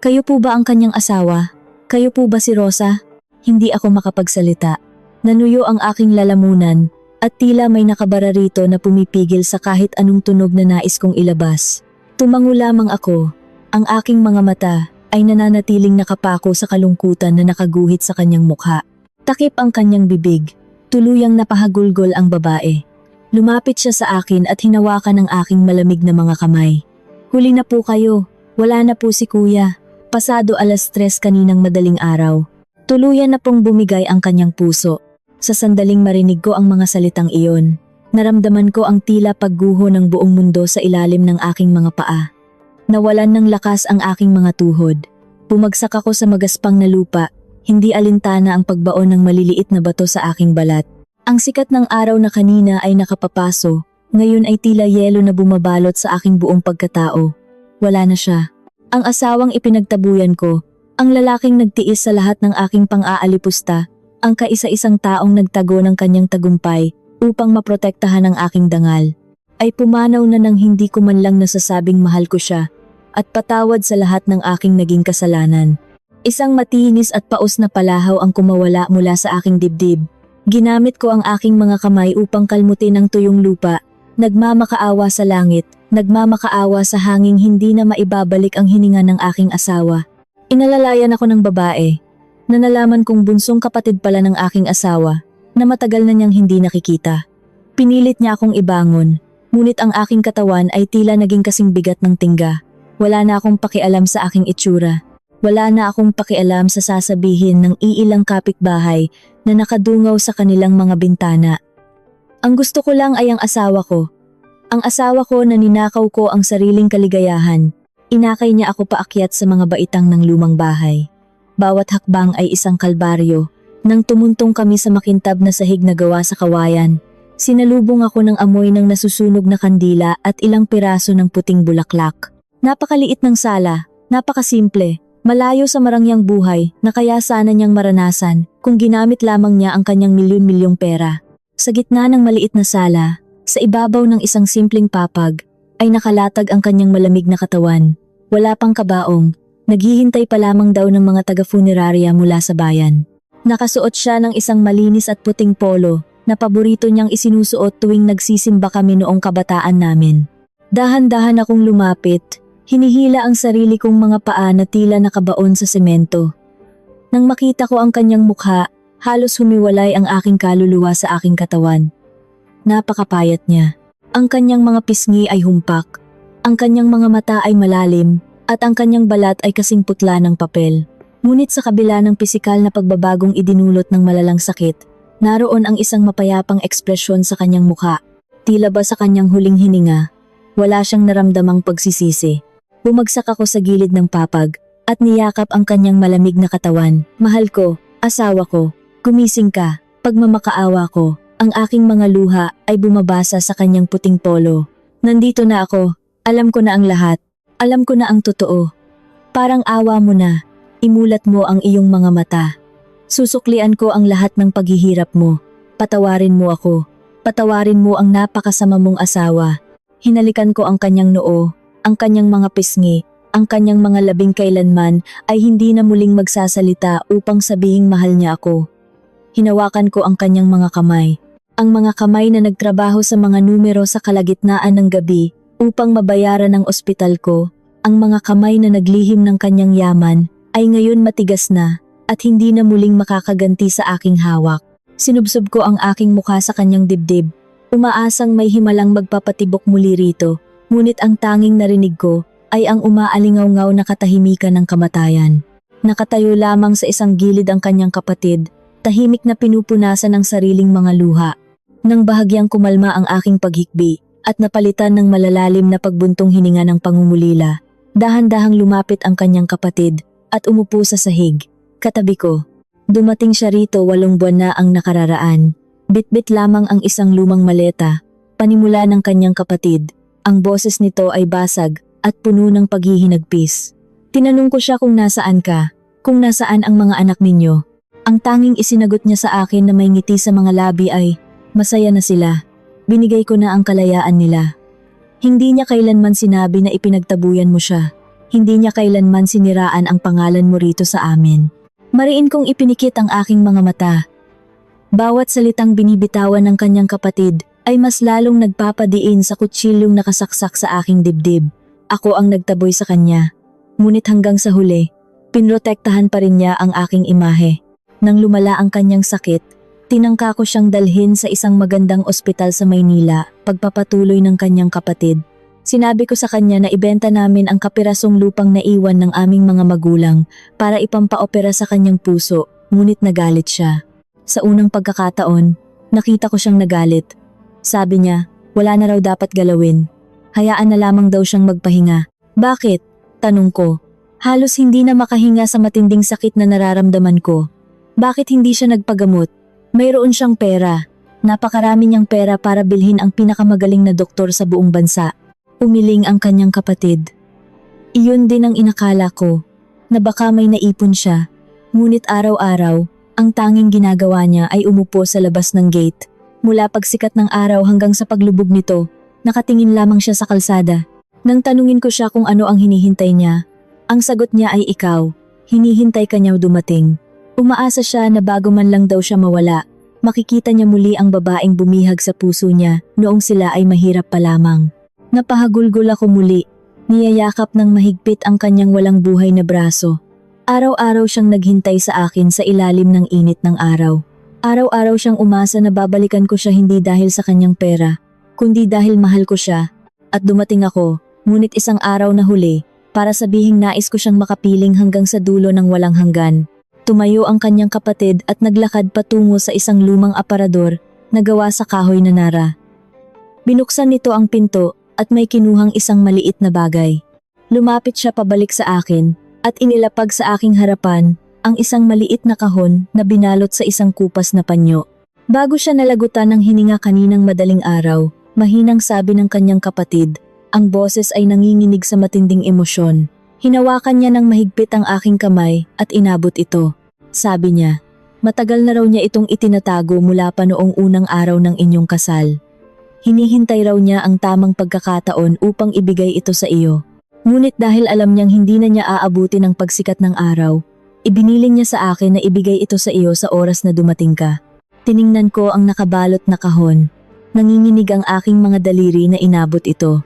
A: "Kayo po ba ang kanyang asawa? Kayo po ba si Rosa?" Hindi ako makapagsalita. Nanuyo ang aking lalamunan, at tila may nakabara rito na pumipigil sa kahit anong tunog na nais kong ilabas. Tumango lamang ako. Ang aking mga mata ay nananatiling nakapako sa kalungkutan na nakaguhit sa kanyang mukha. Takip ang kanyang bibig. Tuluyang napahagulgol ang babae. Lumapit siya sa akin at hinawakan ang aking malamig na mga kamay. "Huli na po kayo. Wala na po si kuya. Pasado 3:00 kaninang madaling araw." Tuluyan na pong bumigay ang kanyang puso. Sa sandaling marinig ko ang mga salitang iyon, naramdaman ko ang tila pagguho ng buong mundo sa ilalim ng aking mga paa. Nawalan ng lakas ang aking mga tuhod. Bumagsak ako sa magaspang na lupa, hindi alintana ang pagbaon ng maliliit na bato sa aking balat. Ang sikat ng araw na kanina ay nakapapaso, ngayon ay tila yelo na bumabalot sa aking buong pagkatao. Wala na siya. Ang asawang ipinagtabuyan ko, ang lalaking nagtiis sa lahat ng aking pang-aalipusta, ang kaisa-isang taong nagtago ng kanyang tagumpay upang maprotektahan ang aking dangal, ay pumanaw na nang hindi ko man lang nasasabing mahal ko siya at patawad sa lahat ng aking naging kasalanan. Isang matinis at paos na palahaw ang kumawala mula sa aking dibdib. Ginamit ko ang aking mga kamay upang kalmutin ang tuyong lupa, nagmamakaawa sa langit, nagmamakaawa sa hanging hindi na maibabalik ang hininga ng aking asawa. Inalalayan ako ng babae, na nalaman kong bunsong kapatid pala ng aking asawa, na matagal na niyang hindi nakikita. Pinilit niya akong ibangon, ngunit ang aking katawan ay tila naging kasing bigat ng tingga. Wala na akong pakialam sa aking itsura. Wala na akong pakialam sa sasabihin ng iilang kapitbahay na nakadungaw sa kanilang mga bintana. Ang gusto ko lang ay ang asawa ko. Ang asawa ko na ninakaw ko ang sariling kaligayahan. Inakay niya ako paakyat sa mga baitang ng lumang bahay. Bawat hakbang ay isang kalbaryo. Nang tumuntong kami sa makintab na sahig na gawa sa kawayan, sinalubong ako ng amoy ng nasusunog na kandila at ilang piraso ng puting bulaklak. Napakaliit ng sala, napakasimple. Malayo sa marangyang buhay na kaya sana niyang maranasan kung ginamit lamang niya ang kanyang milyon-milyong pera. Sa gitna ng maliit na sala, sa ibabaw ng isang simpleng papag, ay nakalatag ang kanyang malamig na katawan. Wala pang kabaong, naghihintay pa lamang daw ng mga taga-funeraria mula sa bayan. Nakasuot siya ng isang malinis at puting polo na paborito niyang isinusuot tuwing nagsisimba kami noong kabataan namin. Dahan-dahan akong lumapit. Hinihila ang sarili kong mga paa na tila nakabaon sa semento. Nang makita ko ang kanyang mukha, halos humiwalay ang aking kaluluwa sa aking katawan. Napakapayat niya. Ang kanyang mga pisngi ay humpak. Ang kanyang mga mata ay malalim, at ang kanyang balat ay kasing putla ng papel. Ngunit sa kabila ng pisikal na pagbabagong idinulot ng malalang sakit, naroon ang isang mapayapang ekspresyon sa kanyang mukha. Tila ba sa kanyang huling hininga, wala siyang naramdamang pagsisisi. Bumagsak ako sa gilid ng papag at niyakap ang kanyang malamig na katawan. "Mahal ko, asawa ko, gumising ka." Pagmamakaawa ko, ang aking mga luha ay bumabasa sa kanyang puting polo. "Nandito na ako, alam ko na ang lahat, alam ko na ang totoo. Parang awa mo na, imulat mo ang iyong mga mata. Susuklian ko ang lahat ng paghihirap mo. Patawarin mo ako, patawarin mo ang napakasama mong asawa." Hinalikan ko ang kanyang noo, ang kanyang mga pisngi, ang kanyang mga labing kailanman ay hindi na muling magsasalita upang sabihing mahal niya ako. Hinawakan ko ang kanyang mga kamay, ang mga kamay na nagtrabaho sa mga numero sa kalagitnaan ng gabi upang mabayaran ang ospital ko, ang mga kamay na naglihim ng kanyang yaman ay ngayon matigas na at hindi na muling makakaganti sa aking hawak. Sinubsob ko ang aking mukha sa kanyang dibdib. Umaasang may himalang magpapatibok muli rito, ngunit ang tanging narinig ko ay ang umaalingaw-ngaw na katahimikan ng kamatayan. Nakatayo lamang sa isang gilid ang kanyang kapatid, tahimik na pinupunasan ng sariling mga luha. Nang bahagyang kumalma ang aking paghikbi at napalitan ng malalalim na pagbuntong hininga ng pangungulila, dahan-dahang lumapit ang kanyang kapatid at umupo sa sahig, katabi ko. Dumating siya rito 8 buwan na ang nakararaan. Bitbit lamang ang isang lumang maleta, panimula ng kanyang kapatid. Ang boses nito ay basag at puno ng paghihinagpis. Tinanong ko siya kung nasaan ka, kung nasaan ang mga anak ninyo. Ang tanging isinagot niya sa akin na may ngiti sa mga labi ay, masaya na sila. Binigay ko na ang kalayaan nila. Hindi niya kailanman sinabi na ipinagtabuyan mo siya. Hindi niya kailanman siniraan ang pangalan mo rito sa amin. Mariin kong ipinikit ang aking mga mata. Bawat salitang binibitawan ng kanyang kapatid ay mas lalong nagpapadiin sa kutsilyong nakasaksak sa aking dibdib. Ako ang nagtaboy sa kanya. Ngunit hanggang sa huli, pinrotektahan pa rin niya ang aking imahe. Nang lumala ang kanyang sakit, tinangka ko siyang dalhin sa isang magandang ospital sa Maynila, pagpapatuloy ng kanyang kapatid. Sinabi ko sa kanya na ibenta namin ang kapirasong lupang naiwan ng aming mga magulang para ipampaopera sa kanyang puso, ngunit nagalit siya. Sa unang pagkakataon, nakita ko siyang nagalit. Sabi niya, wala na raw dapat galawin. Hayaan na lamang daw siyang magpahinga. Bakit? Tanong ko. Halos hindi na makahinga sa matinding sakit na nararamdaman ko. Bakit hindi siya nagpagamot? Mayroon siyang pera. Napakarami niyang pera para bilhin ang pinakamagaling na doktor sa buong bansa. Umiling ang kanyang kapatid. Iyon din ang inakala ko, na baka may naipon siya. Ngunit araw-araw, ang tanging ginagawa niya ay umupo sa labas ng gate. Mula pagsikat ng araw hanggang sa paglubog nito, nakatingin lamang siya sa kalsada. Nang tanungin ko siya kung ano ang hinihintay niya, ang sagot niya ay ikaw. Hinihintay ka niyaw dumating. Umaasa siya na bago man lang daw siya mawala, makikita niya muli ang babaeng bumihag sa puso niya noong sila ay mahirap pa lamang. Napahagulgol ako muli, niyayakap ng mahigpit ang kanyang walang buhay na braso. Araw-araw siyang naghintay sa akin sa ilalim ng init ng araw. Araw-araw siyang umasa na babalikan ko siya hindi dahil sa kanyang pera, kundi dahil mahal ko siya. At dumating ako, ngunit isang araw na huli, para sabihing nais ko siyang makapiling hanggang sa dulo ng walang hanggan. Tumayo ang kanyang kapatid at naglakad patungo sa isang lumang aparador na gawa sa kahoy na nara. Binuksan nito ang pinto at may kinuhang isang maliit na bagay. Lumapit siya pabalik sa akin at inilapag sa aking harapan ang isang maliit na kahon na binalot sa isang kupas na panyo. Bago siya nalagutan ng hininga kaninang madaling araw, mahinang sabi ng kanyang kapatid, ang boses ay nanginginig sa matinding emosyon. Hinawakan niya ng mahigpit ang aking kamay at inabot ito. Sabi niya, matagal na raw niya itong itinatago mula pa noong unang araw ng inyong kasal. Hinihintay raw niya ang tamang pagkakataon upang ibigay ito sa iyo. Ngunit dahil alam niyang hindi na niya aabuti ng pagsikat ng araw, ibiniling niya sa akin na ibigay ito sa iyo sa oras na dumating ka. Tiningnan ko ang nakabalot na kahon. Nanginginig ang aking mga daliri na inabot ito.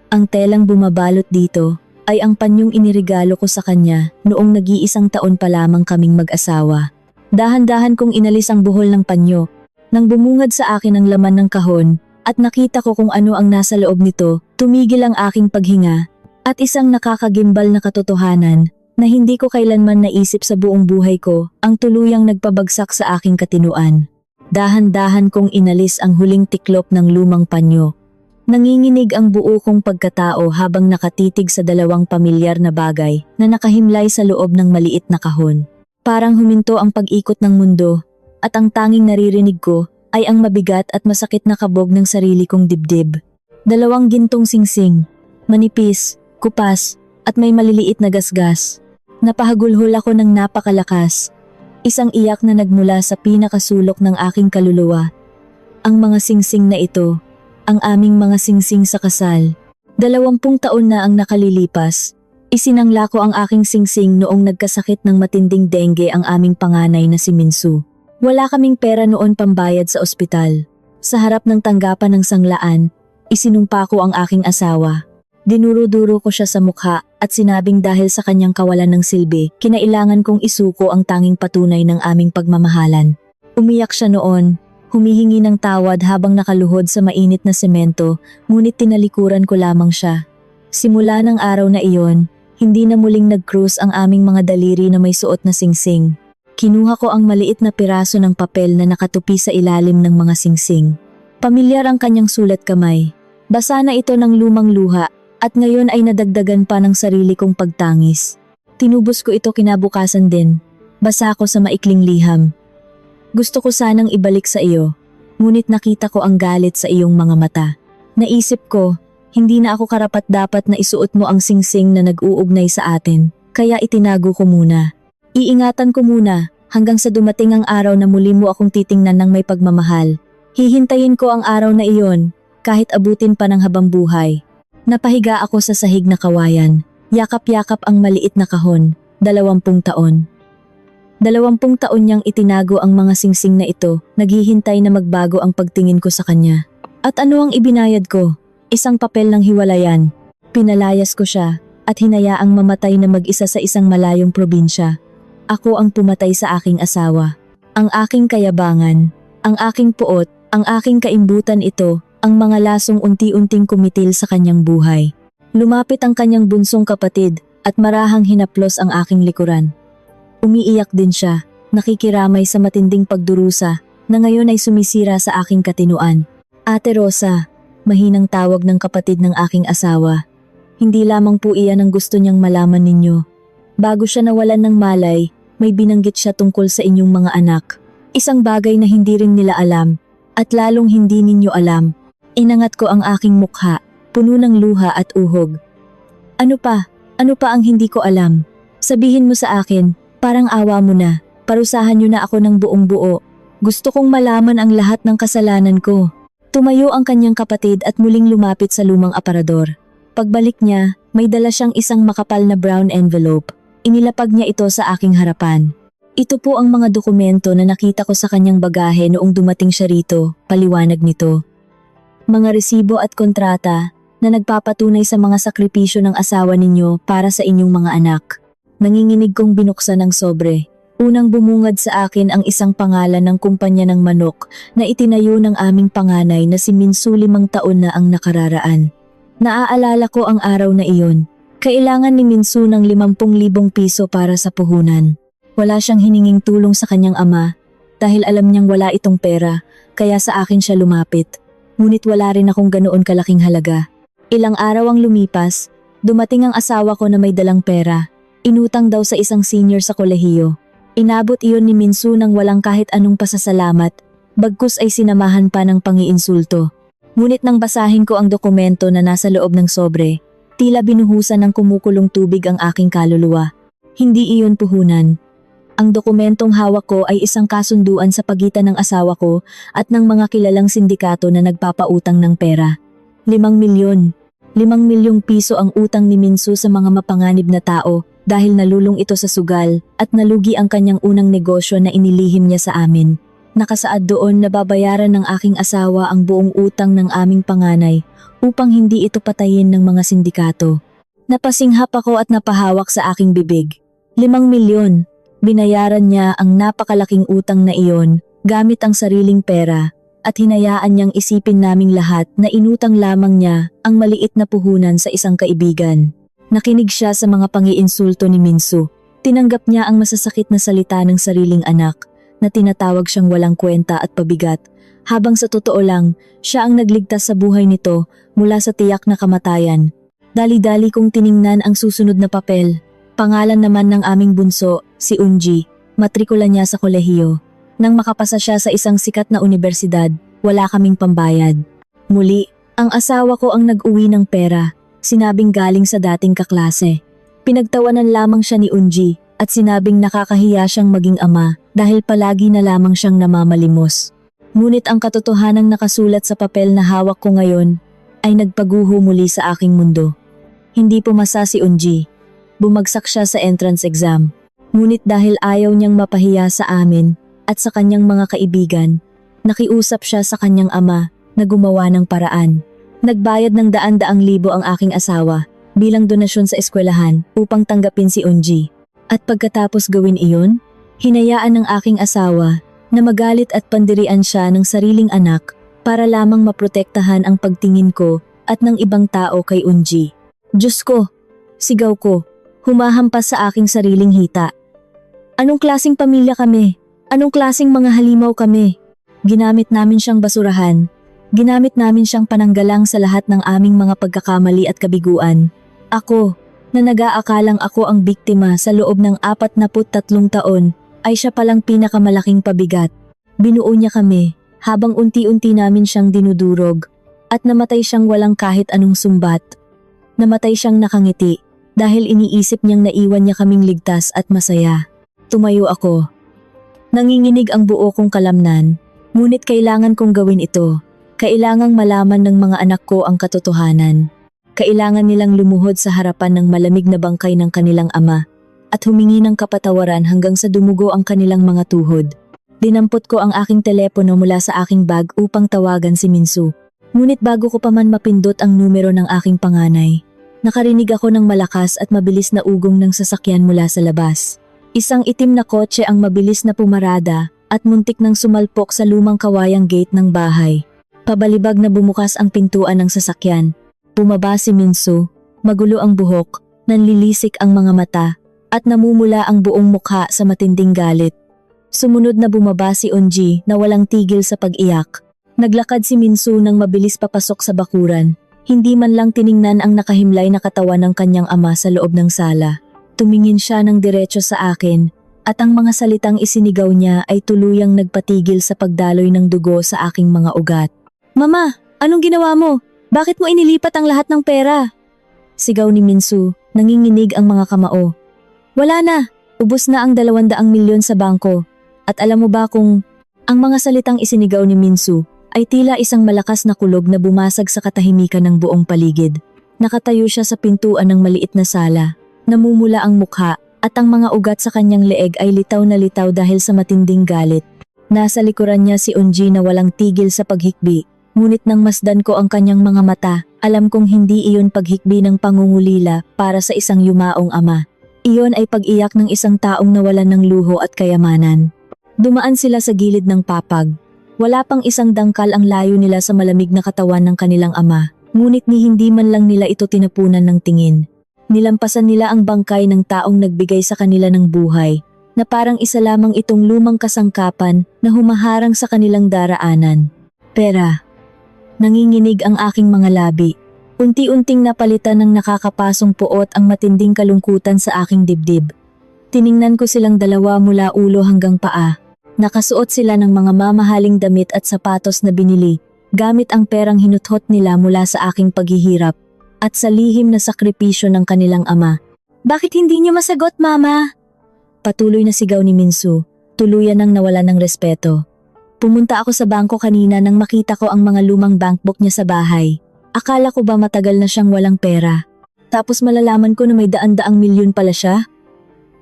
A: Ang telang bumabalot dito ay ang panyong iniregalo ko sa kanya noong nag-iisang taon pa lamang kaming mag-asawa. Dahan-dahan kong inalis ang buhol ng panyo. Nang bumungad sa akin ang laman ng kahon at nakita ko kung ano ang nasa loob nito, tumigil ang aking paghinga. At isang nakakagimbal na katotohanan na hindi ko kailanman naisip sa buong buhay ko ang tuluyang nagpabagsak sa aking katinuan. Dahan-dahan kong inalis ang huling tiklop ng lumang panyo. Nanginginig ang buo kong pagkatao habang nakatitig sa dalawang pamilyar na bagay na nakahimlay sa loob ng maliit na kahon. Parang huminto ang pag-ikot ng mundo at ang tanging naririnig ko ay ang mabigat at masakit na kabog ng sarili kong dibdib. Dalawang gintong singsing, manipis, kupas, at may maliliit na gasgas. Napahagulhol ako ng napakalakas. Isang iyak na nagmula sa pinakasulok ng aking kaluluwa. Ang mga singsing na ito, ang aming mga singsing sa kasal. 20 taon na ang nakalilipas. Isinangla ko ang aking singsing noong nagkasakit ng matinding dengue ang aming panganay na si Minsu. Wala kaming pera noon pambayad sa ospital. Sa harap ng tanggapan ng sanglaan, isinumpa ko ang aking asawa. Dinuro-duro ko siya sa mukha at sinabing dahil sa kanyang kawalan ng silbi, kinailangan kong isuko ang tanging patunay ng aming pagmamahalan. Umiyak siya noon, humihingi ng tawad habang nakaluhod sa mainit na semento, ngunit tinalikuran ko lamang siya. Simula ng araw na iyon, hindi na muling nag-cruise ang aming mga daliri na may suot na singsing. Kinuha ko ang maliit na piraso ng papel na nakatupi sa ilalim ng mga singsing. Pamilyar ang kanyang sulat kamay. Basa na ito ng lumang luha at ngayon ay nadagdagan pa ng sarili kong pagtangis. Tinubos ko ito kinabukasan din. Basa ko sa maikling liham. Gusto ko sanang ibalik sa iyo, ngunit nakita ko ang galit sa iyong mga mata. Naisip ko, hindi na ako karapat-dapat na isuot mo ang singsing na nag-uugnay sa atin, kaya itinago ko muna. Iingatan ko muna hanggang sa dumating ang araw na muli mo akong titingnan ng may pagmamahal. Hihintayin ko ang araw na iyon, kahit abutin pa ng habang buhay. Napahiga ako sa sahig na kawayan, yakap-yakap ang maliit na kahon, 20 taon. 20 taon niyang itinago ang mga singsing na ito, naghihintay na magbago ang pagtingin ko sa kanya. At ano ang ibinayad ko? Isang papel ng hiwalayan. Pinalayas ko siya at hinayaang mamatay na mag-isa sa isang malayong probinsya. Ako ang pumatay sa aking asawa. Ang aking kayabangan, ang aking puot, ang aking kaimbutan ito, ang mga lasong unti-unting kumitil sa kanyang buhay. Lumapit ang kanyang bunsong kapatid at marahang hinaplos ang aking likuran. Umiiyak din siya, nakikiramay sa matinding pagdurusa na ngayon ay sumisira sa aking katinuan. Ate Rosa, mahinang tawag ng kapatid ng aking asawa. Hindi lamang po iyan ang gusto niyang malaman ninyo. Bago siya nawalan ng malay, may binanggit siya tungkol sa inyong mga anak. Isang bagay na hindi rin nila alam, at lalong hindi ninyo alam. Inangat ko ang aking mukha, puno ng luha at uhog. Ano pa? Ano pa ang hindi ko alam? Sabihin mo sa akin. Parang awa mo na, parusahan niyo na ako ng buong buo. Gusto kong malaman ang lahat ng kasalanan ko. Tumayo ang kanyang kapatid at muling lumapit sa lumang aparador. Pagbalik niya, may dala siyang isang makapal na brown envelope. Inilapag niya ito sa aking harapan. Ito po ang mga dokumento na nakita ko sa kanyang bagahe noong dumating siya rito, paliwanag nito. Mga resibo at kontrata na nagpapatunay sa mga sakripisyo ng asawa ninyo para sa inyong mga anak. Nanginginig kong binuksan ng sobre. Unang bumungad sa akin ang isang pangalan ng kumpanya ng manok na itinayo ng aming panganay na si Minsu 5 taon na ang nakararaan. Naaalala ko ang araw na iyon. Kailangan ni Minsu ng 50,000 piso para sa puhunan. Wala siyang hininging tulong sa kanyang ama dahil alam niyang wala itong pera, kaya sa akin siya lumapit. Ngunit wala rin akong ganoon kalaking halaga. Ilang araw ang lumipas, dumating ang asawa ko na may dalang pera. Inutang daw sa isang senior sa kolehiyo. Inabot iyon ni Minsu nang walang kahit anong pasasalamat, bagkus ay sinamahan pa ng pangiinsulto. Ngunit nang basahin ko ang dokumento na nasa loob ng sobre, tila binuhusan ng kumukulong tubig ang aking kaluluwa. Hindi iyon puhunan. Ang dokumentong hawak ko ay isang kasunduan sa pagitan ng asawa ko at ng mga kilalang sindikato na nagpapautang ng pera. 5 milyon. 5 milyong piso ang utang ni Minsu sa mga mapanganib na tao dahil nalulong ito sa sugal at nalugi ang kanyang unang negosyo na inilihim niya sa amin. Nakasaad doon na babayaran ng aking asawa ang buong utang ng aming panganay upang hindi ito patayin ng mga sindikato. Napasinghap ako at napahawak sa aking bibig. 5 milyon. Binayaran niya ang napakalaking utang na iyon gamit ang sariling pera at hinayaan niyang isipin naming lahat na inutang lamang niya ang maliit na puhunan sa isang kaibigan. Nakinig siya sa mga pangiinsulto ni Minsu. Tinanggap niya ang masasakit na salita ng sariling anak na tinatawag siyang walang kwenta at pabigat, habang sa totoo lang, siya ang nagligtas sa buhay nito mula sa tiyak na kamatayan. Dali-dali kong tiningnan ang susunod na papel. Pangalan naman ng aming bunso, si Unji, matrikula niya sa kolehiyo. Nang makapasa siya sa isang sikat na universidad, wala kaming pambayad. Muli, ang asawa ko ang nag-uwi ng pera. Sinabing galing sa dating kaklase. Pinagtawanan lamang siya ni Unji at sinabing nakakahiya siyang maging ama dahil palagi na lamang siyang namamalimos. Ngunit ang katotohanang nakasulat sa papel na hawak ko ngayon ay nagpaguho muli sa aking mundo. Hindi pumasa si Unji. Bumagsak siya sa entrance exam. Ngunit dahil ayaw niyang mapahiya sa amin at sa kanyang mga kaibigan, nakiusap siya sa kanyang ama na gumawa ng paraan. Nagbayad ng daan-daang libo ang aking asawa bilang donasyon sa eskwelahan upang tanggapin si Unji. At pagkatapos gawin iyon, hinayaan ng aking asawa na magalit at pandirian siya ng sariling anak para lamang maprotektahan ang pagtingin ko at ng ibang tao kay Unji. Diyos ko! Sigaw ko, humahampas sa aking sariling hita. Anong klaseng pamilya kami? Anong klaseng mga halimaw kami? Ginamit namin siyang basurahan. Ginamit namin siyang pananggalang sa lahat ng aming mga pagkakamali at kabiguan. Ako, na nag-aakalang ako ang biktima sa loob ng 43 taon, ay siya palang pinakamalaking pabigat. Binuo niya kami, habang unti-unti namin siyang dinudurog, at namatay siyang walang kahit anong sumbat. Namatay siyang nakangiti, dahil iniisip niyang naiwan niya kaming ligtas at masaya. Tumayo ako. Nanginginig ang buo kong kalamnan, ngunit kailangan kong gawin ito. Kailangang malaman ng mga anak ko ang katotohanan. Kailangan nilang lumuhod sa harapan ng malamig na bangkay ng kanilang ama at humingi ng kapatawaran hanggang sa dumugo ang kanilang mga tuhod. Dinampot ko ang aking telepono mula sa aking bag upang tawagan si Minsu. Ngunit bago ko pa man mapindot ang numero ng aking panganay, nakarinig ako ng malakas at mabilis na ugong ng sasakyan mula sa labas. Isang itim na kotse ang mabilis na pumarada at muntik nang sumalpok sa lumang kawayang gate ng bahay. Pabalibag na bumukas ang pintuan ng sasakyan. Bumaba si Minsu, magulo ang buhok, nanlilisik ang mga mata, at namumula ang buong mukha sa matinding galit. Sumunod na bumaba si Unji na walang tigil sa pag-iyak. Naglakad si Minsu nang mabilis papasok sa bakuran. Hindi man lang tiningnan ang nakahimlay na katawan ng kanyang ama sa loob ng sala. Tumingin siya ng diretso sa akin, at ang mga salitang isinigaw niya ay tuluyang nagpatigil sa pagdaloy ng dugo sa aking mga ugat. Mama, anong ginawa mo? Bakit mo inilipat ang lahat ng pera? Sigaw ni Minsu, nanginginig ang mga kamao. Wala na, ubos na ang 200 milyon sa bangko. At alam mo ba kung ang mga salitang isinigaw ni Minsu ay tila isang malakas na kulog na bumasag sa katahimikan ng buong paligid. Nakatayo siya sa pintuan ng maliit na sala, namumula ang mukha at ang mga ugat sa kanyang leeg ay litaw na litaw dahil sa matinding galit. Nasa likuran niya si Unji na walang tigil sa paghikbi. Ngunit nang masdan ko ang kanyang mga mata, alam kong hindi iyon paghikbi ng pangungulila para sa isang yumaong ama. Iyon ay pag-iyak ng isang taong nawalan ng luho at kayamanan. Dumaan sila sa gilid ng papag. Wala pang isang dangkal ang layo nila sa malamig na katawan ng kanilang ama, ngunit ni hindi man lang nila ito tinapunan ng tingin. Nilampasan nila ang bangkay ng taong nagbigay sa kanila ng buhay, na parang isa lamang itong lumang kasangkapan na humaharang sa kanilang daraanan. Pera. Nanginginig ang aking mga labi. Unti-unting napalitan ng nakakapasong puot ang matinding kalungkutan sa aking dibdib. Tiningnan ko silang dalawa mula ulo hanggang paa. Nakasuot sila ng mga mamahaling damit at sapatos na binili, gamit ang perang hinuthot nila mula sa aking paghihirap at sa lihim na sakripisyo ng kanilang ama. Bakit hindi niyo masagot, Mama? Patuloy na sigaw ni Minsu, tuluyan nang nawala ng respeto. Pumunta ako sa bangko kanina nang makita ko ang mga lumang bankbook niya sa bahay. Akala ko ba matagal na siyang walang pera? Tapos malalaman ko na may daan-daang milyon pala siya?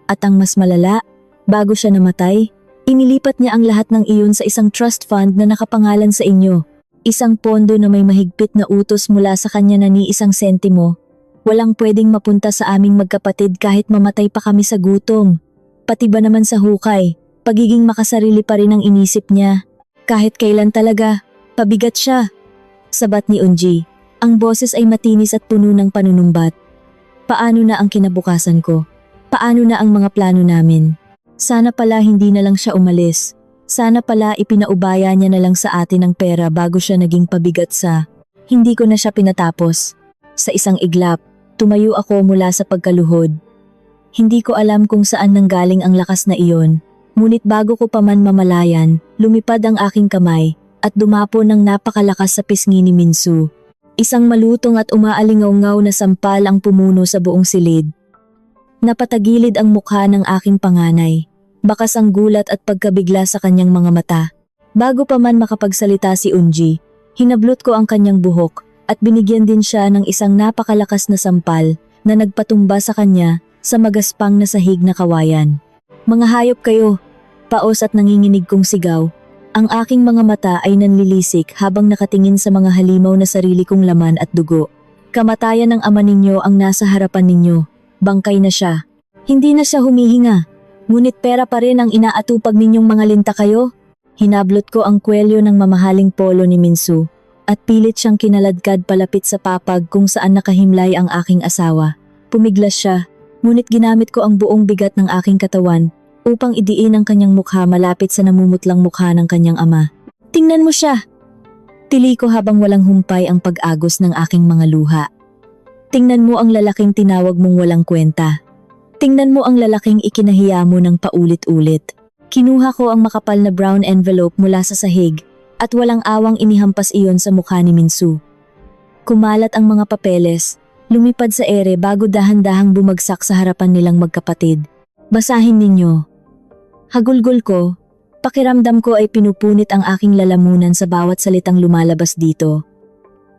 A: At ang mas malala, bago siya namatay, inilipat niya ang lahat ng iyon sa isang trust fund na nakapangalan sa inyo. Isang pondo na may mahigpit na utos mula sa kanya na ni isang sentimo. Walang pwedeng mapunta sa aming magkapatid kahit mamatay pa kami sa gutom. Pati ba naman sa hukay, pagiging makasarili pa rin ang inisip niya. Kahit kailan talaga, pabigat siya. Sabat ni Unji, ang boses ay matinis at puno ng panunumbat. Paano na ang kinabukasan ko? Paano na ang mga plano namin? Sana pala hindi na lang siya umalis. Sana pala ipinaubaya niya na lang sa atin ang pera bago siya naging pabigat sa... Hindi ko na siya pinatapos. Sa isang iglap, tumayo ako mula sa pagkaluhod. Hindi ko alam kung saan nanggaling ang lakas na iyon. Ngunit bago ko pa man mamalayan, lumipad ang aking kamay at dumapo ng napakalakas sa pisngi ni Minsu. Isang malutong at umaalingaw-ngaw na sampal ang pumuno sa buong silid. Napatagilid ang mukha ng aking panganay. Bakas ang gulat at pagkabigla sa kanyang mga mata. Bago pa man makapagsalita si Unji, hinablot ko ang kanyang buhok at binigyan din siya ng isang napakalakas na sampal na nagpatumba sa kanya sa magaspang na sahig na kawayan. Mga hayop kayo! Paos at nanginginig kong sigaw. Ang aking mga mata ay nanlilisik habang nakatingin sa mga halimaw na sarili kong laman at dugo. Kamatayan ng ama ninyo ang nasa harapan ninyo. Bangkay na siya. Hindi na siya humihinga. Ngunit pera pa rin ang inaatupag ninyong mga linta kayo. Hinablot ko ang kwelyo ng mamahaling polo ni Minsu at pilit siyang kinaladkad palapit sa papag kung saan nakahimlay ang aking asawa. Pumiglas siya, ngunit ginamit ko ang buong bigat ng aking katawan upang idiin ang kanyang mukha malapit sa namumutlang mukha ng kanyang ama. "Tingnan mo siya!" Tili ko habang walang humpay ang pag-agos ng aking mga luha. "Tingnan mo ang lalaking tinawag mong walang kwenta. Tingnan mo ang lalaking ikinahiya mo ng paulit-ulit." Kinuha ko ang makapal na brown envelope mula sa sahig at walang awang inihampas iyon sa mukha ni Minsu. Kumalat ang mga papeles, lumipad sa ere bago dahan-dahang bumagsak sa harapan nilang magkapatid. "Basahin ninyo." Hagulgol ko, pakiramdam ko ay pinupunit ang aking lalamunan sa bawat salitang lumalabas dito.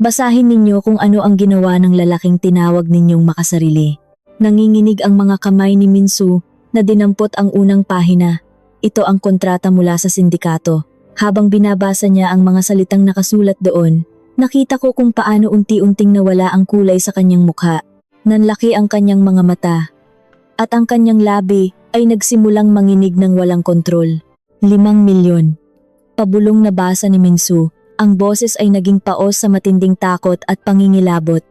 A: "Basahin ninyo kung ano ang ginawa ng lalaking tinawag ninyong makasarili." Nanginginig ang mga kamay ni Minsu na dinampot ang unang pahina. Ito ang kontrata mula sa sindikato. Habang binabasa niya ang mga salitang nakasulat doon, nakita ko kung paano unti-unting nawala ang kulay sa kanyang mukha. Nanlaki ang kanyang mga mata. At ang kanyang labi ay nagsimulang manginig ng walang kontrol. 5 milyon. Pabulong na basa ni Minsu. Ang boses ay naging paos sa matinding takot at pangingilabot.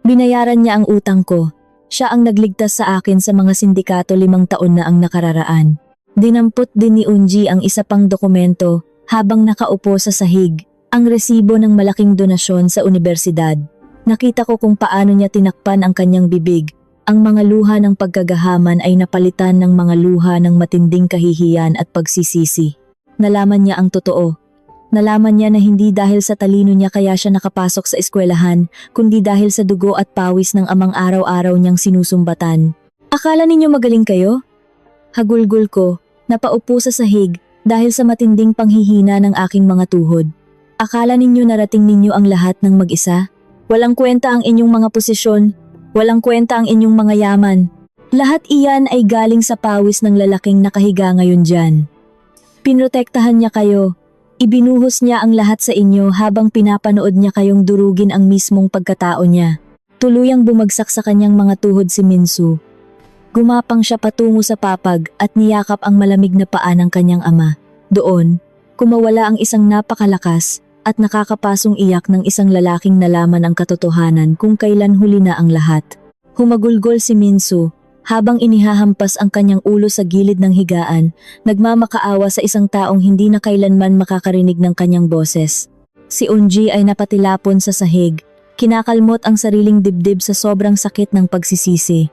A: Binayaran niya ang utang ko. Siya ang nagligtas sa akin sa mga sindikato 5 taon na ang nakararaan. Dinampot din ni Unji ang isa pang dokumento habang nakaupo sa sahig, ang resibo ng malaking donasyon sa universidad. Nakita ko kung paano niya tinakpan ang kanyang bibig. Ang mga luha ng pagkagahaman ay napalitan ng mga luha ng matinding kahihiyan at pagsisisi. Nalaman niya ang totoo. Nalaman niya na hindi dahil sa talino niya kaya siya nakapasok sa eskwelahan, kundi dahil sa dugo at pawis ng amang araw-araw niyang sinusumbatan. "Akala ninyo magaling kayo?" Hagulgol ko, napaupo sa sahig dahil sa matinding panghihina ng aking mga tuhod. "Akala ninyo narating ninyo ang lahat ng mag-isa? Walang kwenta ang inyong mga posisyon, walang kwenta ang inyong mga yaman. Lahat iyan ay galing sa pawis ng lalaking nakahiga ngayon dyan. Pinrotektahan niya kayo, ibinuhos niya ang lahat sa inyo habang pinapanood niya kayong durugin ang mismong pagkatao niya." Tuluyang bumagsak sa kanyang mga tuhod si Minsu. Gumapang siya patungo sa papag at niyakap ang malamig na paa ng kanyang ama. Doon, kumawala ang isang napakalakas at nakakapasong iyak ng isang lalaking nalaman ang katotohanan kung kailan huli na ang lahat. Humagulgol si Minsu habang inihahampas ang kanyang ulo sa gilid ng higaan, nagmamakaawa sa isang taong hindi na kailanman makakarinig ng kanyang boses. Si Unji ay napatilapon sa sahig, kinakalmot ang sariling dibdib sa sobrang sakit ng pagsisisi.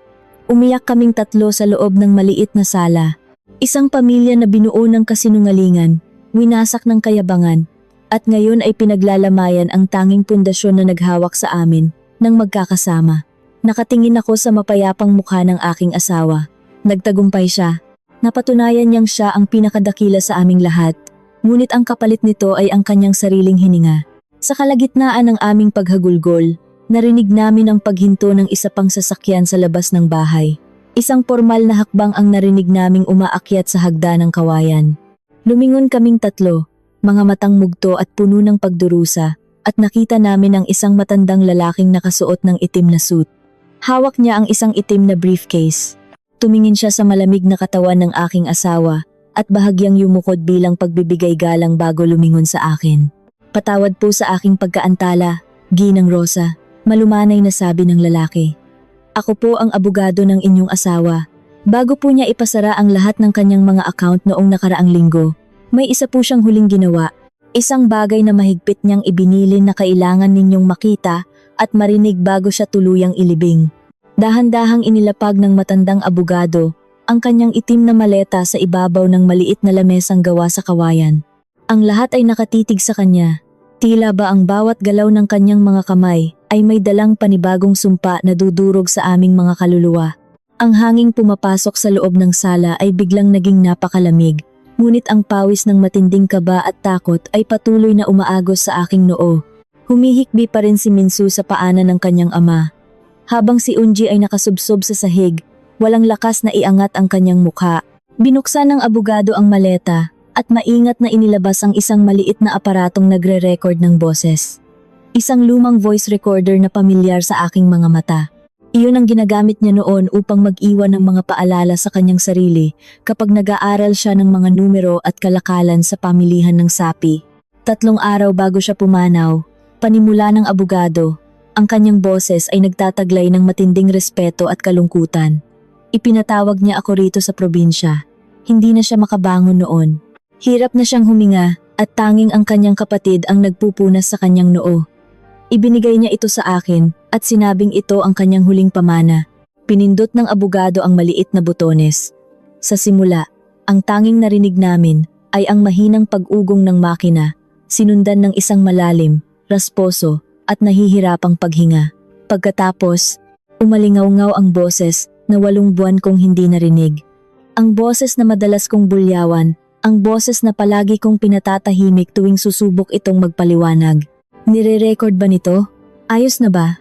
A: Umiyak kaming tatlo sa loob ng maliit na sala. Isang pamilya na binuo ng kasinungalingan, winasak ng kayabangan, at ngayon ay pinaglalamayan ang tanging pundasyon na naghawak sa amin nang magkakasama. Nakatingin ako sa mapayapang mukha ng aking asawa. Nagtagumpay siya. Napatunayan niyang siya ang pinakadakila sa aming lahat. Ngunit ang kapalit nito ay ang kanyang sariling hininga. Sa kalagitnaan ng aming paghagulgol, narinig namin ang paghinto ng isa pang sasakyan sa labas ng bahay. Isang formal na hakbang ang narinig naming umaakyat sa hagda ng kawayan. Lumingon kaming tatlo, mga matang mugto at puno ng pagdurusa, at nakita namin ang isang matandang lalaking nakasuot ng itim na suit. Hawak niya ang isang itim na briefcase. Tumingin siya sa malamig na katawan ng aking asawa at bahagyang yumukod bilang pagbibigay galang bago lumingon sa akin. "Patawad po sa aking pagkaantala, Ginang Rosa," malumanay na sabi ng lalaki. "Ako po ang abogado ng inyong asawa." Bago po niya ipasara ang lahat ng kanyang mga account noong nakaraang linggo, may isa po siyang huling ginawa. Isang bagay na mahigpit niyang ibinilin na kailangan ninyong makita at marinig bago siya tuluyang ilibing. Dahan-dahang inilapag ng matandang abogado ang kanyang itim na maleta sa ibabaw ng maliit na lamesang gawa sa kawayan. Ang lahat ay nakatitig sa kanya. Tila ba ang bawat galaw ng kanyang mga kamay ay may dalang panibagong sumpa na dudurog sa aming mga kaluluwa. Ang hanging pumapasok sa loob ng sala ay biglang naging napakalamig, ngunit ang pawis ng matinding kaba at takot ay patuloy na umaagos sa aking noo. Humihikbi pa rin si Minsu sa paanan ng kanyang ama. Habang si Unji ay nakasubsob sa sahig, walang lakas na iangat ang kanyang mukha. Binuksan ng abogado ang maleta at maingat na inilabas ang isang maliit na aparatong nagre-record ng boses. Isang lumang voice recorder na pamilyar sa aking mga mata. Iyon ang ginagamit niya noon upang mag-iwan ng mga paalala sa kanyang sarili kapag nag-aaral siya ng mga numero at kalakalan sa pamilihan ng sapi. 3 araw bago siya pumanaw, panimula ng abogado, ang kanyang boses ay nagtataglay ng matinding respeto at kalungkutan. Ipinatawag niya ako rito sa probinsya. Hindi na siya makabangon noon. Hirap na siyang huminga at tanging ang kanyang kapatid ang nagpupunas sa kanyang noo. Ibinigay niya ito sa akin at sinabing ito ang kanyang huling pamana. Pinindot ng abogado ang maliit na butones. Sa simula, ang tanging narinig namin ay ang mahinang pag-ugong ng makina, sinundan ng isang malalim, rasposo at nahihirapang paghinga. Pagkatapos, umalingaw-ngaw ang boses na 8 buwan kong hindi narinig. Ang boses na madalas kong bulyawan, ang boses na palagi kong pinatatahimik tuwing susubok itong magpaliwanag. Nire-record ba nito? Ayos na ba?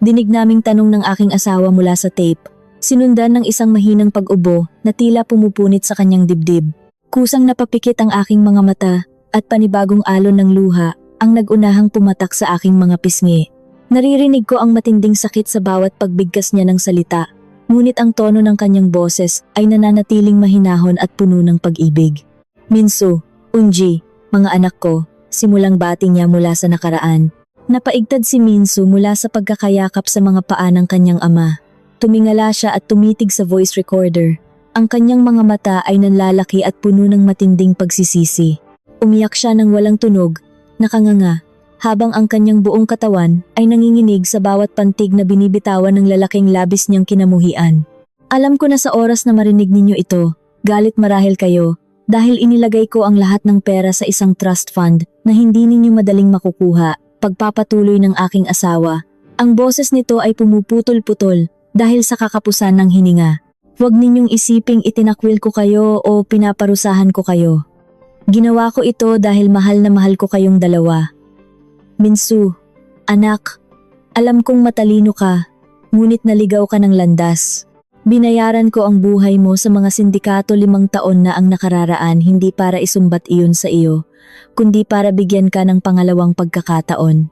A: Dinig naming tanong ng aking asawa mula sa tape, sinundan ng isang mahinang pag-ubo na tila pumupunit sa kanyang dibdib. Kusang napapikit ang aking mga mata at panibagong alon ng luha ang nag-unahang pumatak sa aking mga pisngi. Naririnig ko ang matinding sakit sa bawat pagbigkas niya ng salita, ngunit ang tono ng kanyang boses ay nananatiling mahinahon at puno ng pag-ibig. Minsu, Unji, mga anak ko, simulang bati niya mula sa nakaraan. Napaigtad si Minsu mula sa pagkakayakap sa mga paa ng kanyang ama. Tumingala siya at tumitig sa voice recorder. Ang kanyang mga mata ay nanlalaki at puno ng matinding pagsisisi. Umiyak siya ng walang tunog, nakanganga, habang ang kanyang buong katawan ay nanginginig sa bawat pantig na binibitawan ng lalaking labis niyang kinamuhian. Alam ko na sa oras na marinig ninyo ito, galit marahil kayo, dahil inilagay ko ang lahat ng pera sa isang trust fund na hindi ninyo madaling makukuha, pagpapatuloy ng aking asawa. Ang boses nito ay pumuputol-putol dahil sa kakapusan ng hininga. Huwag ninyong isiping itinakwil ko kayo o pinaparusahan ko kayo. Ginawa ko ito dahil mahal na mahal ko kayong dalawa. Minsu, anak, alam kong matalino ka, ngunit naligaw ka ng landas. Binayaran ko ang buhay mo sa mga sindikato 5 taon na ang nakararaan hindi para isumbat iyon sa iyo, kundi para bigyan ka ng pangalawang pagkakataon.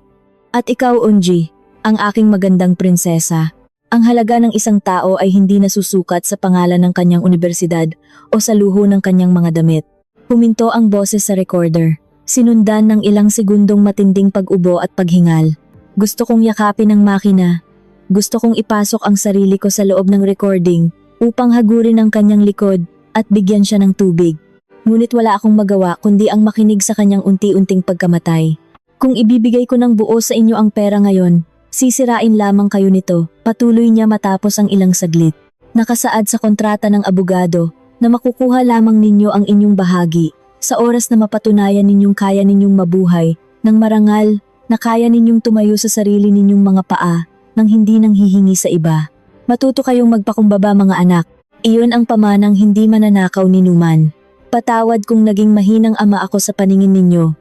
A: At ikaw, Unji, ang aking magandang prinsesa, ang halaga ng isang tao ay hindi nasusukat sa pangalan ng kanyang unibersidad o sa luho ng kanyang mga damit. Huminto ang boses sa recorder, sinundan ng ilang segundong matinding pag-ubo at paghingal. Gusto kong yakapin ang makina. Gusto kong ipasok ang sarili ko sa loob ng recording upang hagurin ang kanyang likod at bigyan siya ng tubig. Ngunit wala akong magawa kundi ang makinig sa kanyang unti-unting pagkamatay. Kung ibibigay ko ng buo sa inyo ang pera ngayon, sisirain lamang kayo nito, patuloy niya matapos ang ilang saglit. Nakasaad sa kontrata ng abogado na makukuha lamang ninyo ang inyong bahagi sa oras na mapatunayan ninyong kaya ninyong mabuhay ng marangal na kaya ninyong tumayo sa sarili ninyong mga paa nang hindi nang hihingi sa iba. Matuto kayong magpakumbaba mga anak. Iyon ang pamanang hindi mananakaw ni Numan. Patawad kung naging mahinang ama ako sa paningin ninyo.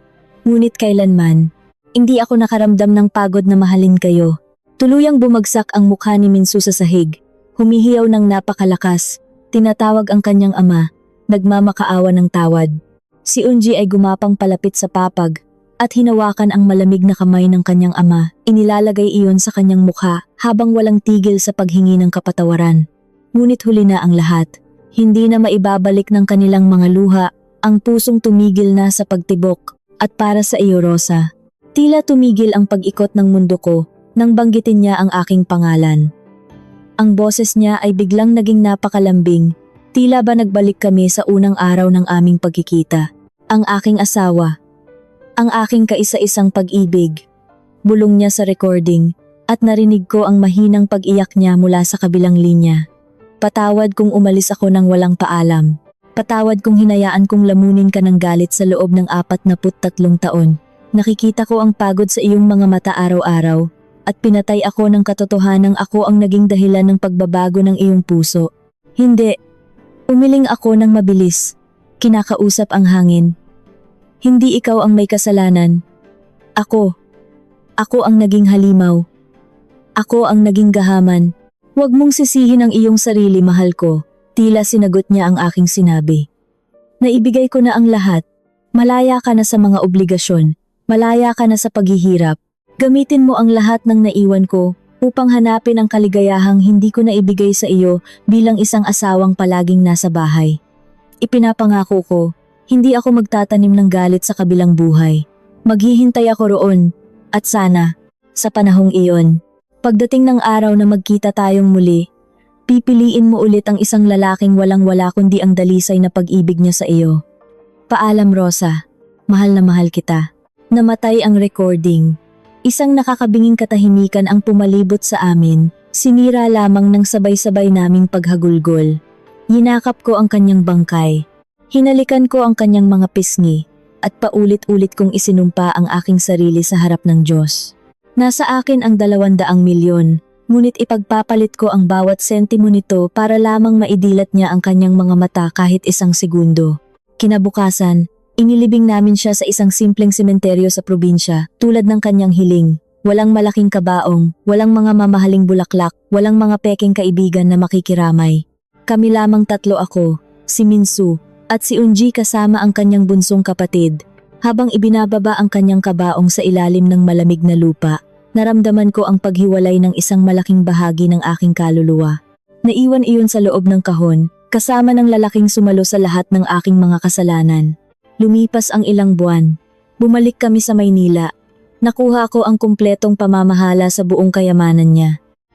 A: Ngunit kailanman, hindi ako nakaramdam ng pagod na mahalin kayo. Tuluyang bumagsak ang mukha ni Minsu sa sahig. Humihiyaw ng napakalakas. Tinatawag ang kanyang ama. Nagmamakaawa ng tawad. Si Unji ay gumapang palapit sa papag at hinawakan ang malamig na kamay ng kanyang ama. Inilalagay iyon sa kanyang mukha habang walang tigil sa paghingi ng kapatawaran. Ngunit huli na ang lahat. Hindi na maibabalik ng kanilang mga luha, ang pusong tumigil na sa pagtibok. At para sa iyo, Rosa, tila tumigil ang pag-ikot ng mundo ko nang banggitin niya ang aking pangalan. Ang boses niya ay biglang naging napakalambing, tila ba nagbalik kami sa unang araw ng aming pagkikita. Ang aking asawa, ang aking kaisa-isang pag-ibig. Bulong niya sa recording at narinig ko ang mahinang pag-iyak niya mula sa kabilang linya. Patawad kung umalis ako ng walang paalam. Patawad kung hinayaan kong lamunin ka ng galit sa loob ng 43 taon. Nakikita ko ang pagod sa iyong mga mata araw-araw at pinatay ako ng katotohanang ako ang naging dahilan ng pagbabago ng iyong puso. Hindi. Umiling ako ng mabilis. Kinakausap ang hangin. Hindi ikaw ang may kasalanan. Ako. Ako ang naging halimaw. Ako ang naging gahaman. Huwag mong sisihin ang iyong sarili, mahal ko. Tila sinagot niya ang aking sinabi. Naibigay ko na ang lahat. Malaya ka na sa mga obligasyon. Malaya ka na sa paghihirap. Gamitin mo ang lahat ng naiwan ko upang hanapin ang kaligayahang hindi ko naibigay sa iyo bilang isang asawang palaging nasa bahay. Ipinapangako ko, hindi ako magtatanim ng galit sa kabilang buhay. Maghihintay ako roon, at sana, sa panahong iyon, pagdating ng araw na magkita tayong muli, pipiliin mo ulit ang isang lalaking walang-wala kundi ang dalisay na pag-ibig niya sa iyo. Paalam Rosa, mahal na mahal kita. Namatay ang recording. Isang nakakabinging katahimikan ang pumalibot sa amin, sinira lamang ng sabay-sabay naming paghagulgol. Yinakap ko ang kanyang bangkay. Hinalikan ko ang kanyang mga pisngi, at paulit-ulit kong isinumpa ang aking sarili sa harap ng Diyos. Nasa akin ang 200 milyon, ngunit ipagpapalit ko ang bawat sentimo nito para lamang maidilat niya ang kanyang mga mata kahit isang segundo. Kinabukasan, inilibing namin siya sa isang simpleng sementeryo sa probinsya, tulad ng kanyang hiling. Walang malaking kabaong, walang mga mamahaling bulaklak, walang mga peking kaibigan na makikiramay. Kami lamang 3 ako, si Minsu, at si Unji kasama ang kanyang bunsong kapatid. Habang ibinababa ang kanyang kabaong sa ilalim ng malamig na lupa, naramdaman ko ang paghiwalay ng isang malaking bahagi ng aking kaluluwa. Naiwan iyon sa loob ng kahon, kasama ng lalaking sumalo sa lahat ng aking mga kasalanan. Lumipas ang ilang buwan. Bumalik kami sa Maynila. Nakuha ko ang kumpletong pamamahala sa buong kayamanan niya.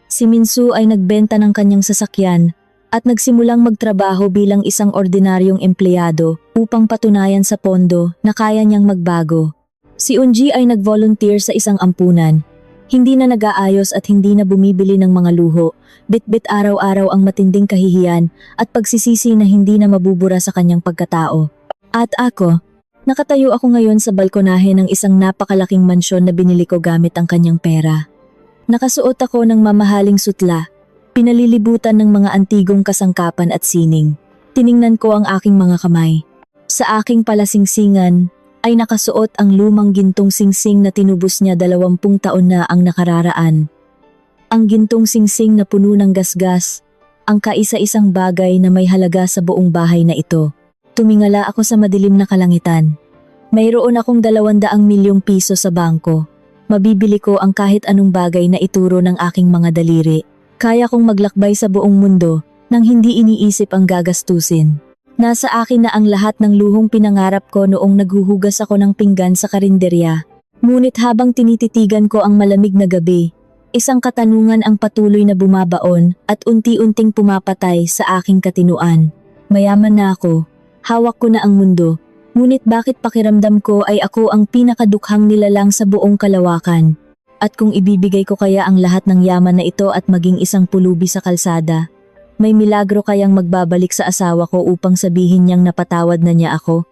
A: Si Minsu ay nagbenta ng kanyang sasakyan at nagsimulang magtrabaho bilang isang ordinaryong empleyado upang patunayan sa pondo na kaya niyang magbago. Si Unji ay nag-volunteer sa isang ampunan. Hindi na nag-aayos at hindi na bumibili ng mga luho, bit-bit araw-araw ang matinding kahihiyan at pagsisisi na hindi na mabubura sa kanyang pagkatao. At ako, nakatayo ako ngayon sa balkonahe ng isang napakalaking mansyon na binili ko gamit ang kanyang pera. Nakasuot ako ng mamahaling sutla, pinalilibutan ng mga antigong kasangkapan at sining. Tiningnan ko ang aking mga kamay. Sa aking palasingsingan ay nakasuot ang lumang gintong singsing na tinubos niya 20 taon na ang nakararaan. Ang gintong singsing na puno ng gasgas, ang kaisa-isang bagay na may halaga sa buong bahay na ito. Tumingala ako sa madilim na kalangitan. Mayroon akong 200 milyong piso sa bangko. Mabibili ko ang kahit anong bagay na ituro ng aking mga daliri. Kaya kong maglakbay sa buong mundo nang hindi iniisip ang gagastusin. Nasa akin na ang lahat ng luhong pinangarap ko noong naghuhugas ako ng pinggan sa karinderya. Ngunit habang tinititigan ko ang malamig na gabi, isang katanungan ang patuloy na bumabaon at unti-unting pumapatay sa aking katinuan. Mayaman na ako. Hawak ko na ang mundo, ngunit bakit pakiramdam ko ay ako ang pinakadukhang nilalang sa buong kalawakan? At kung ibibigay ko kaya ang lahat ng yaman na ito at maging isang pulubi sa kalsada, may milagro kayang magbabalik sa asawa ko upang sabihin niyang napatawad na niya ako